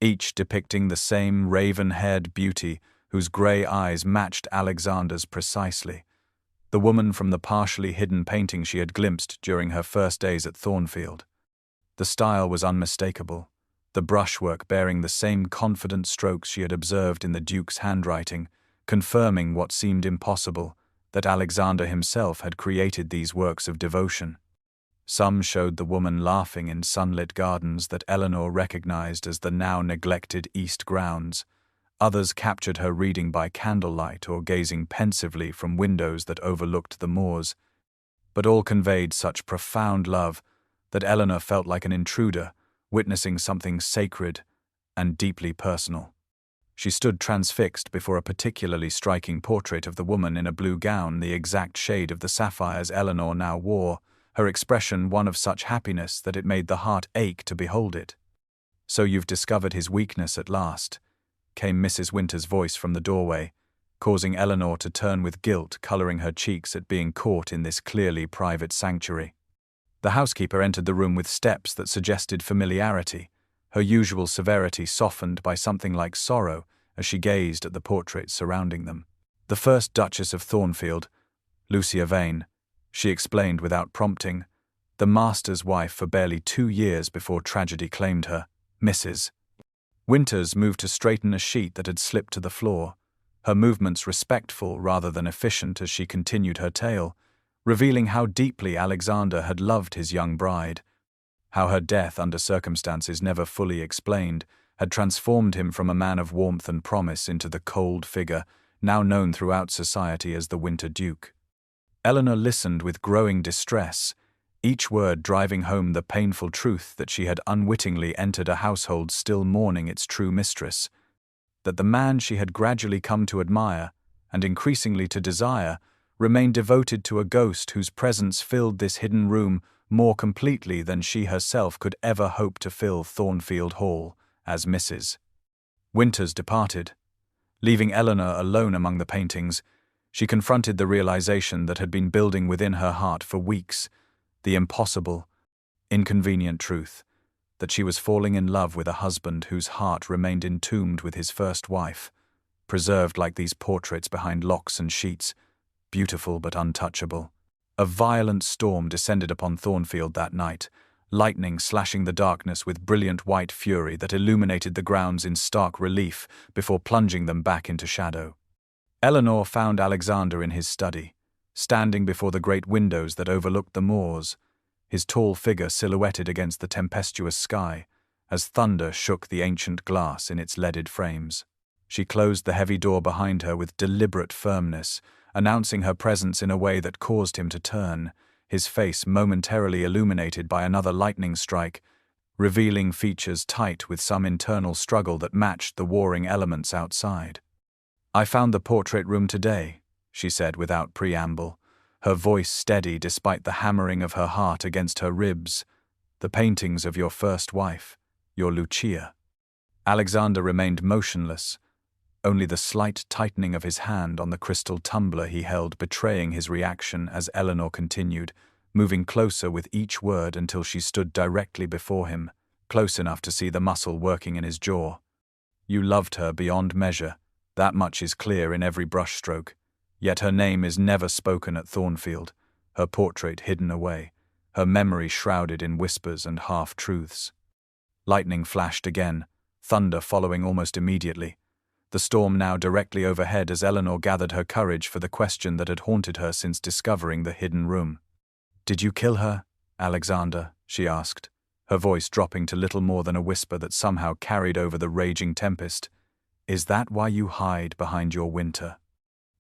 S1: each depicting the same raven-haired beauty whose grey eyes matched Alexander's precisely, the woman from the partially hidden painting she had glimpsed during her first days at Thornfield. The style was unmistakable, the brushwork bearing the same confident strokes she had observed in the Duke's handwriting, confirming what seemed impossible, that Alexander himself had created these works of devotion. Some showed the woman laughing in sunlit gardens that Eleanor recognized as the now neglected East grounds. Others captured her reading by candlelight or gazing pensively from windows that overlooked the moors. But all conveyed such profound love that Eleanor felt like an intruder, witnessing something sacred and deeply personal. She stood transfixed before a particularly striking portrait of the woman in a blue gown, the exact shade of the sapphires Eleanor now wore, her expression one of such happiness that it made the heart ache to behold it. "So you've discovered his weakness at last," came Mrs. Winter's voice from the doorway, causing Eleanor to turn with guilt coloring her cheeks at being caught in this clearly private sanctuary. The housekeeper entered the room with steps that suggested familiarity, her usual severity softened by something like sorrow as she gazed at the portraits surrounding them. "The first Duchess of Thornfield, Lucia Vane," she explained without prompting, "the master's wife for barely 2 years before tragedy claimed her, Mrs. Winters moved to straighten a sheet that had slipped to the floor, her movements respectful rather than efficient as she continued her tale, revealing how deeply Alexander had loved his young bride, how her death under circumstances never fully explained had transformed him from a man of warmth and promise into the cold figure now known throughout society as the Winter Duke. Eleanor listened with growing distress, each word driving home the painful truth that she had unwittingly entered a household still mourning its true mistress, that the man she had gradually come to admire, and increasingly to desire, remained devoted to a ghost whose presence filled this hidden room more completely than she herself could ever hope to fill Thornfield Hall as Mrs. Winters departed. Leaving Eleanor alone among the paintings, she confronted the realization that had been building within her heart for weeks, the impossible, inconvenient truth that she was falling in love with a husband whose heart remained entombed with his first wife, preserved like these portraits behind locks and sheets, beautiful but untouchable. A violent storm descended upon Thornfield that night, lightning slashing the darkness with brilliant white fury that illuminated the grounds in stark relief before plunging them back into shadow. Eleanor found Alexander in his study, standing before the great windows that overlooked the moors, his tall figure silhouetted against the tempestuous sky, as thunder shook the ancient glass in its leaded frames. She closed the heavy door behind her with deliberate firmness, announcing her presence in a way that caused him to turn, his face momentarily illuminated by another lightning strike, revealing features tight with some internal struggle that matched the warring elements outside. "I found the portrait room today," she said without preamble, her voice steady despite the hammering of her heart against her ribs. "The paintings of your first wife, your Lucia." Alexander remained motionless, only the slight tightening of his hand on the crystal tumbler he held betraying his reaction as Eleanor continued, moving closer with each word until she stood directly before him, close enough to see the muscle working in his jaw. "You loved her beyond measure, that much is clear in every brushstroke, yet her name is never spoken at Thornfield, her portrait hidden away, her memory shrouded in whispers and half-truths." Lightning flashed again, thunder following almost immediately, the storm now directly overhead as Eleanor gathered her courage for the question that had haunted her since discovering the hidden room. "Did you kill her, Alexander?" she asked, her voice dropping to little more than a whisper that somehow carried over the raging tempest. "Is that why you hide behind your winter?"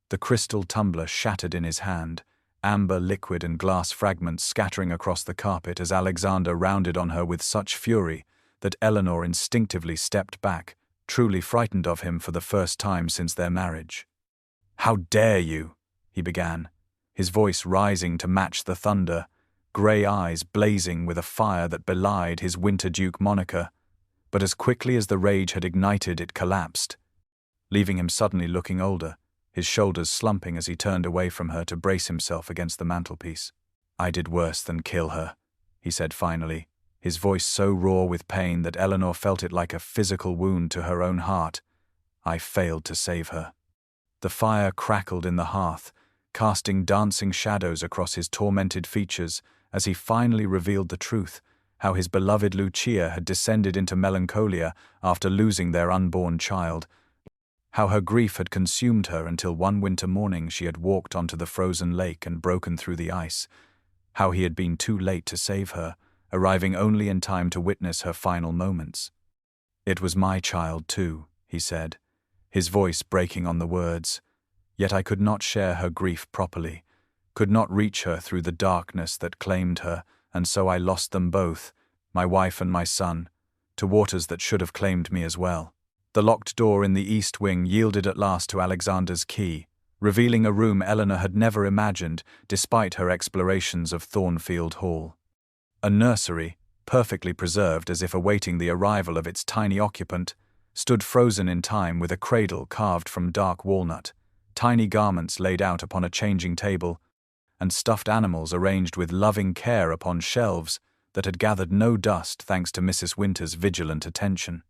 S1: The crystal tumbler shattered in his hand, amber liquid and glass fragments scattering across the carpet as Alexander rounded on her with such fury that Eleanor instinctively stepped back, truly frightened of him for the first time since their marriage. "How dare you?" he began, his voice rising to match the thunder, grey eyes blazing with a fire that belied his Winter Duke moniker, but as quickly as the rage had ignited it collapsed, leaving him suddenly looking older, his shoulders slumping as he turned away from her to brace himself against the mantelpiece. "I did worse than kill her," he said finally, his voice so raw with pain that Eleanor felt it like a physical wound to her own heart. "I failed to save her." The fire crackled in the hearth, casting dancing shadows across his tormented features as he finally revealed the truth, how his beloved Lucia had descended into melancholia after losing their unborn child, how her grief had consumed her until one winter morning she had walked onto the frozen lake and broken through the ice, how he had been too late to save her, arriving only in time to witness her final moments. "It was my child too," he said, his voice breaking on the words, "yet I could not share her grief properly, could not reach her through the darkness that claimed her, and so I lost them both, my wife and my son, to waters that should have claimed me as well." The locked door in the east wing yielded at last to Alexander's key, revealing a room Eleanor had never imagined despite her explorations of Thornfield Hall. A nursery, perfectly preserved as if awaiting the arrival of its tiny occupant, stood frozen in time with a cradle carved from dark walnut, tiny garments laid out upon a changing table, and stuffed animals arranged with loving care upon shelves that had gathered no dust thanks to Mrs. Winter's vigilant attention.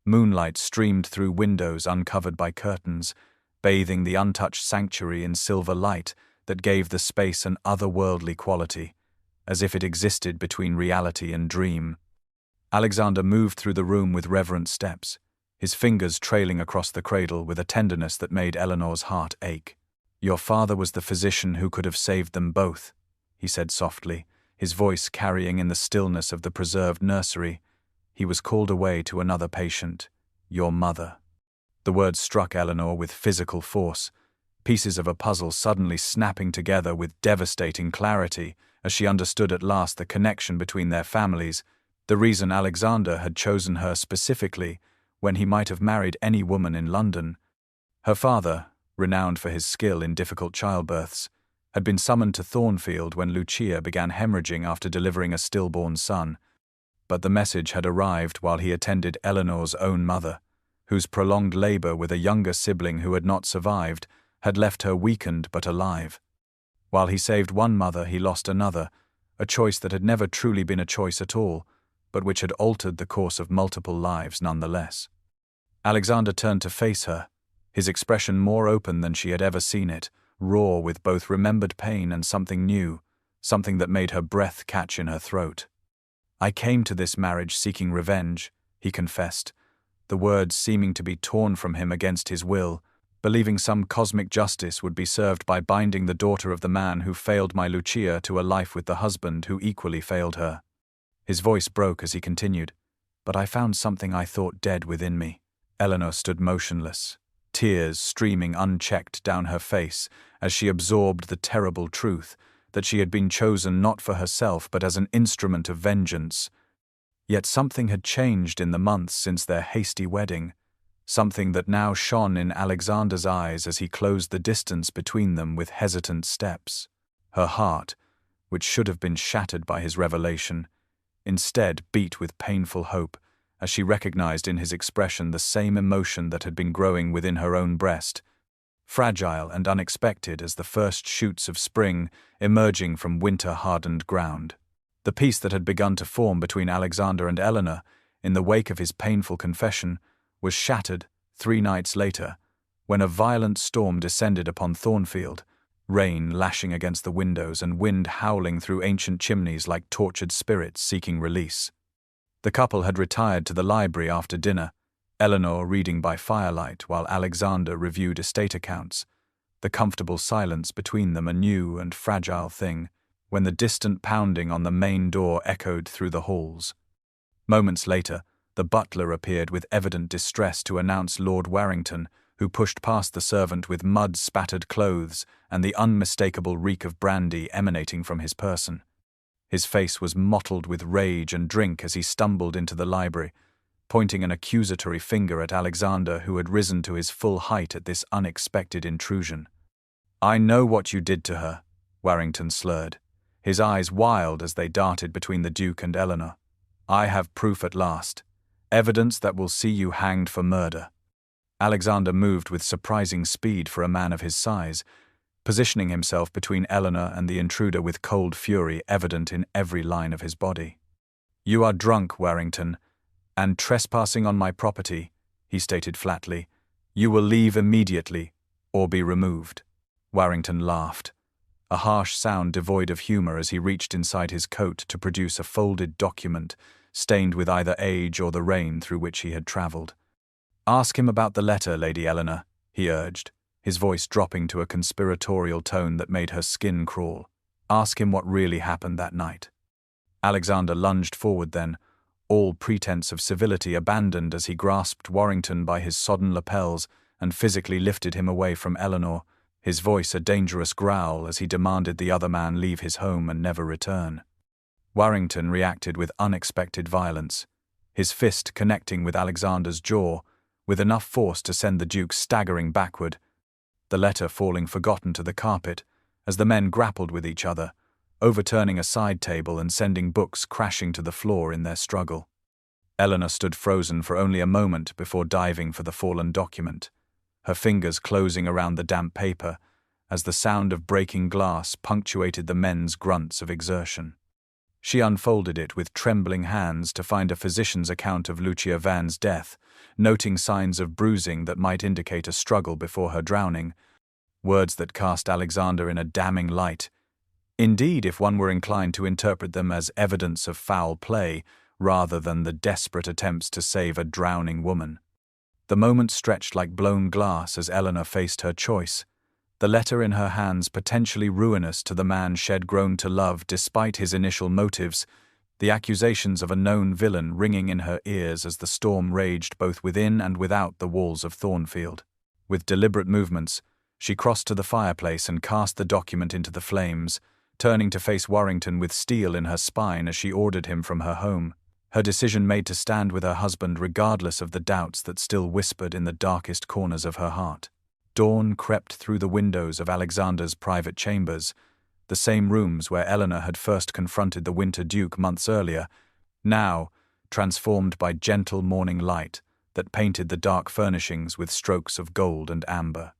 S1: Moonlight streamed through windows uncovered by curtains, bathing the untouched sanctuary in silver light that gave the space an otherworldly quality, as if it existed between reality and dream. Alexander moved through the room with reverent steps, his fingers trailing across the cradle with a tenderness that made Eleanor's heart ache. "Your father was the physician who could have saved them both," he said softly, his voice carrying in the stillness of the preserved nursery. "He was called away to another patient, your mother." The words struck Eleanor with physical force, pieces of a puzzle suddenly snapping together with devastating clarity as she understood at last the connection between their families, the reason Alexander had chosen her specifically when he might have married any woman in London. Her father, renowned for his skill in difficult childbirths, had been summoned to Thornfield when Lucia began hemorrhaging after delivering a stillborn son. But the message had arrived while he attended Eleanor's own mother, whose prolonged labor with a younger sibling who had not survived had left her weakened but alive. While he saved one mother, he lost another, a choice that had never truly been a choice at all, but which had altered the course of multiple lives nonetheless. Alexander turned to face her, his expression more open than she had ever seen it, raw with both remembered pain and something new, something that made her breath catch in her throat. "I came to this marriage seeking revenge," he confessed, the words seeming to be torn from him against his will, believing some cosmic justice would be served by binding the daughter of the man who failed my Lucia to a life with the husband who equally failed her. His voice broke as he continued, "But I found something I thought dead within me." Eleanor stood motionless, tears streaming unchecked down her face as she absorbed the terrible truth that she had been chosen not for herself but as an instrument of vengeance. Yet something had changed in the months since their hasty wedding, something that now shone in Alexander's eyes as he closed the distance between them with hesitant steps. Her heart, which should have been shattered by his revelation, instead beat with painful hope as she recognized in his expression the same emotion that had been growing within her own breast, fragile and unexpected as the first shoots of spring emerging from winter-hardened ground. The peace that had begun to form between Alexander and Eleanor in the wake of his painful confession was shattered 3 nights later, when a violent storm descended upon Thornfield, rain lashing against the windows and wind howling through ancient chimneys like tortured spirits seeking release. The couple had retired to the library after dinner, Eleanor reading by firelight while Alexander reviewed estate accounts, the comfortable silence between them a new and fragile thing, when the distant pounding on the main door echoed through the halls. Moments later, the butler appeared with evident distress to announce Lord Warrington, who pushed past the servant with mud-spattered clothes and the unmistakable reek of brandy emanating from his person. His face was mottled with rage and drink as he stumbled into the library, pointing an accusatory finger at Alexander, who had risen to his full height at this unexpected intrusion. "I know what you did to her," Warrington slurred, his eyes wild as they darted between the Duke and Eleanor. "I have proof at last, evidence that will see you hanged for murder." Alexander moved with surprising speed for a man of his size, positioning himself between Eleanor and the intruder with cold fury evident in every line of his body. "You are drunk, Warrington, and trespassing on my property," he stated flatly. "You will leave immediately, or be removed." Warrington laughed, a harsh sound devoid of humor as he reached inside his coat to produce a folded document stained with either age or the rain through which he had traveled. "Ask him about the letter, Lady Eleanor," he urged, his voice dropping to a conspiratorial tone that made her skin crawl. "Ask him what really happened that night." Alexander lunged forward then, all pretense of civility abandoned as he grasped Warrington by his sodden lapels and physically lifted him away from Eleanor, his voice a dangerous growl as he demanded the other man leave his home and never return. Warrington reacted with unexpected violence, his fist connecting with Alexander's jaw, with enough force to send the Duke staggering backward, the letter falling forgotten to the carpet as the men grappled with each other, overturning a side table and sending books crashing to the floor in their struggle. Eleanor stood frozen for only a moment before diving for the fallen document, her fingers closing around the damp paper as the sound of breaking glass punctuated the men's grunts of exertion. She unfolded it with trembling hands to find a physician's account of Lucia Vane's death, noting signs of bruising that might indicate a struggle before her drowning, words that cast Alexander in a damning light. Indeed, if one were inclined to interpret them as evidence of foul play rather than the desperate attempts to save a drowning woman. The moment stretched like blown glass as Eleanor faced her choice, the letter in her hands potentially ruinous to the man she'd grown to love despite his initial motives, the accusations of a known villain ringing in her ears as the storm raged both within and without the walls of Thornfield. With deliberate movements, she crossed to the fireplace and cast the document into the flames, turning to face Warrington with steel in her spine as she ordered him from her home, her decision made to stand with her husband regardless of the doubts that still whispered in the darkest corners of her heart. Dawn crept through the windows of Alexander's private chambers, the same rooms where Eleanor had first confronted the Winter Duke months earlier, now transformed by gentle morning light that painted the dark furnishings with strokes of gold and amber.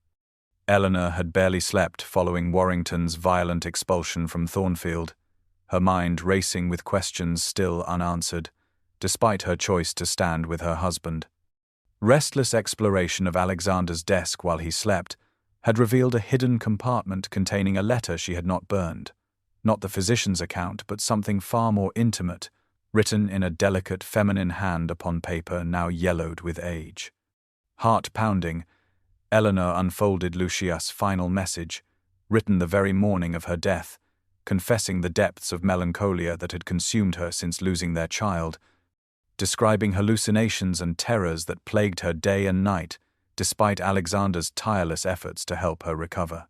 S1: Eleanor had barely slept following Warrington's violent expulsion from Thornfield, her mind racing with questions still unanswered, despite her choice to stand with her husband. Restless exploration of Alexander's desk while he slept had revealed a hidden compartment containing a letter she had not burned, not the physician's account, but something far more intimate, written in a delicate feminine hand upon paper now yellowed with age. Heart-pounding, Eleanor unfolded Lucia's final message, written the very morning of her death, confessing the depths of melancholia that had consumed her since losing their child, describing hallucinations and terrors that plagued her day and night, despite Alexander's tireless efforts to help her recover.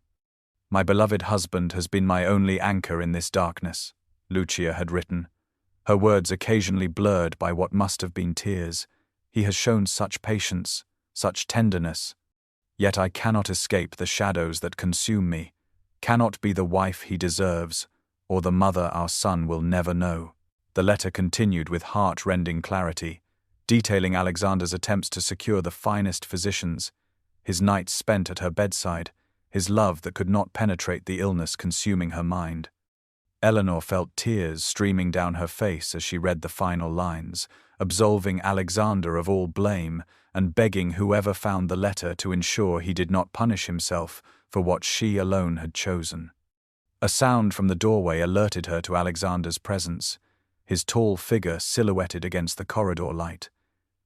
S1: "My beloved husband has been my only anchor in this darkness," Lucia had written, her words occasionally blurred by what must have been tears. "He has shown such patience, such tenderness. Yet I cannot escape the shadows that consume me, cannot be the wife he deserves, or the mother our son will never know." The letter continued with heart-rending clarity, detailing Alexander's attempts to secure the finest physicians, his nights spent at her bedside, his love that could not penetrate the illness consuming her mind. Eleanor felt tears streaming down her face as she read the final lines, absolving Alexander of all blame and begging whoever found the letter to ensure he did not punish himself for what she alone had chosen. A sound from the doorway alerted her to Alexander's presence, his tall figure silhouetted against the corridor light,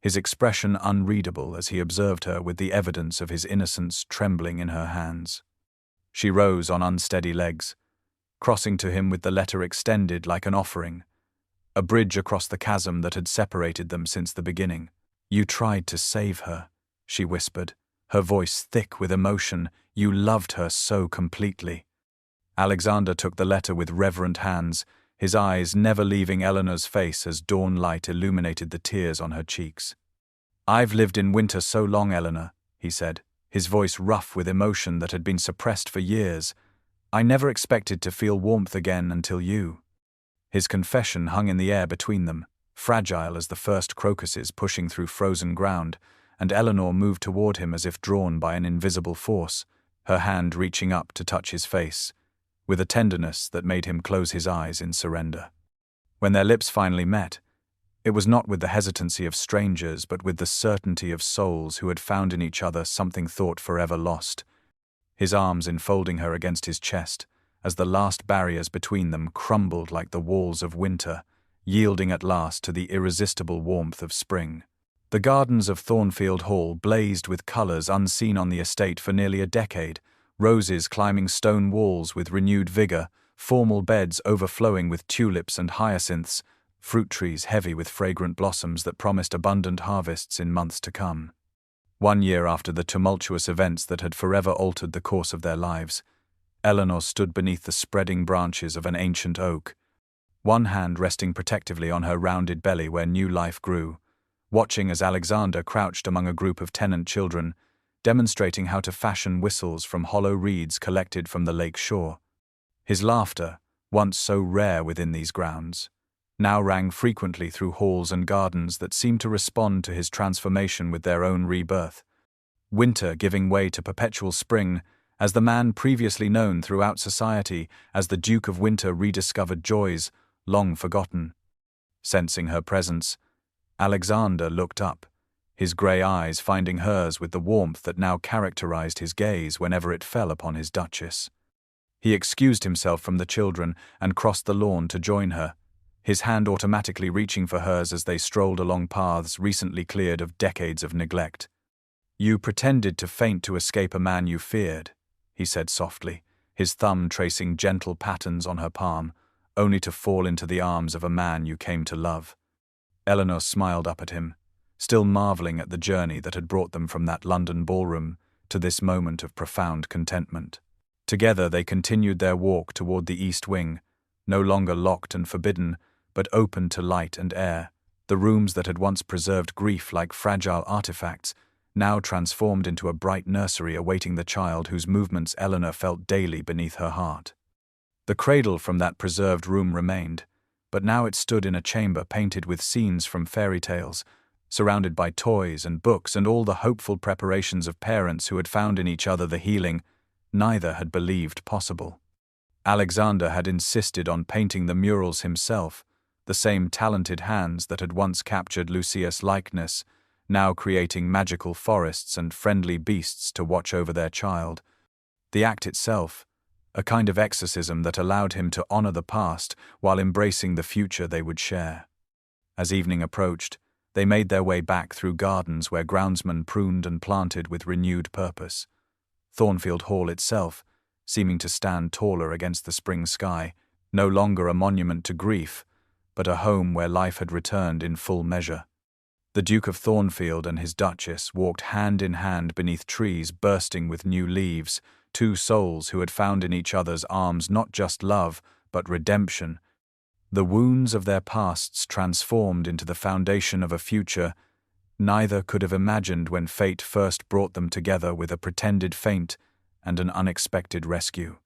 S1: his expression unreadable as he observed her with the evidence of his innocence trembling in her hands. She rose on unsteady legs, crossing to him with the letter extended like an offering, a bridge across the chasm that had separated them since the beginning. "You tried to save her," she whispered, her voice thick with emotion. "You loved her so completely." Alexander took the letter with reverent hands, his eyes never leaving Eleanor's face as dawn light illuminated the tears on her cheeks. "I've lived in winter so long, Eleanor," he said, his voice rough with emotion that had been suppressed for years. "I never expected to feel warmth again until you." His confession hung in the air between them, fragile as the first crocuses pushing through frozen ground, and Eleanor moved toward him as if drawn by an invisible force, her hand reaching up to touch his face, with a tenderness that made him close his eyes in surrender. When their lips finally met, it was not with the hesitancy of strangers but with the certainty of souls who had found in each other something thought forever lost, his arms enfolding her against his chest, as the last barriers between them crumbled like the walls of winter, yielding at last to the irresistible warmth of spring. The gardens of Thornfield Hall blazed with colours unseen on the estate for nearly a decade, roses climbing stone walls with renewed vigour, formal beds overflowing with tulips and hyacinths, fruit trees heavy with fragrant blossoms that promised abundant harvests in months to come. 1 year after the tumultuous events that had forever altered the course of their lives, Eleanor stood beneath the spreading branches of an ancient oak, one hand resting protectively on her rounded belly where new life grew, watching as Alexander crouched among a group of tenant children, demonstrating how to fashion whistles from hollow reeds collected from the lake shore. His laughter, once so rare within these grounds, now rang frequently through halls and gardens that seemed to respond to his transformation with their own rebirth. Winter giving way to perpetual spring, as the man previously known throughout society as the Duke of Winter rediscovered joys long forgotten. Sensing her presence, Alexander looked up, his grey eyes finding hers with the warmth that now characterized his gaze whenever it fell upon his duchess. He excused himself from the children and crossed the lawn to join her, his hand automatically reaching for hers as they strolled along paths recently cleared of decades of neglect. "You pretended to faint to escape a man you feared," he said softly, his thumb tracing gentle patterns on her palm, only to fall into the arms of a man you came to love. Eleanor smiled up at him, still marveling at the journey that had brought them from that London ballroom to this moment of profound contentment. Together they continued their walk toward the East Wing, no longer locked and forbidden, but open to light and air, the rooms that had once preserved grief like fragile artifacts, now transformed into a bright nursery awaiting the child whose movements Eleanor felt daily beneath her heart. The cradle from that preserved room remained, but now it stood in a chamber painted with scenes from fairy tales, surrounded by toys and books and all the hopeful preparations of parents who had found in each other the healing neither had believed possible. Alexander had insisted on painting the murals himself, the same talented hands that had once captured Lucius' likeness, now creating magical forests and friendly beasts to watch over their child. The act itself, a kind of exorcism that allowed him to honor the past while embracing the future they would share. As evening approached, they made their way back through gardens where groundsmen pruned and planted with renewed purpose. Thornfield Hall itself, seeming to stand taller against the spring sky, no longer a monument to grief, but a home where life had returned in full measure. The Duke of Thornfield and his Duchess walked hand in hand beneath trees bursting with new leaves, two souls who had found in each other's arms not just love, but redemption. The wounds of their pasts transformed into the foundation of a future neither could have imagined when fate first brought them together with a pretended feint and an unexpected rescue.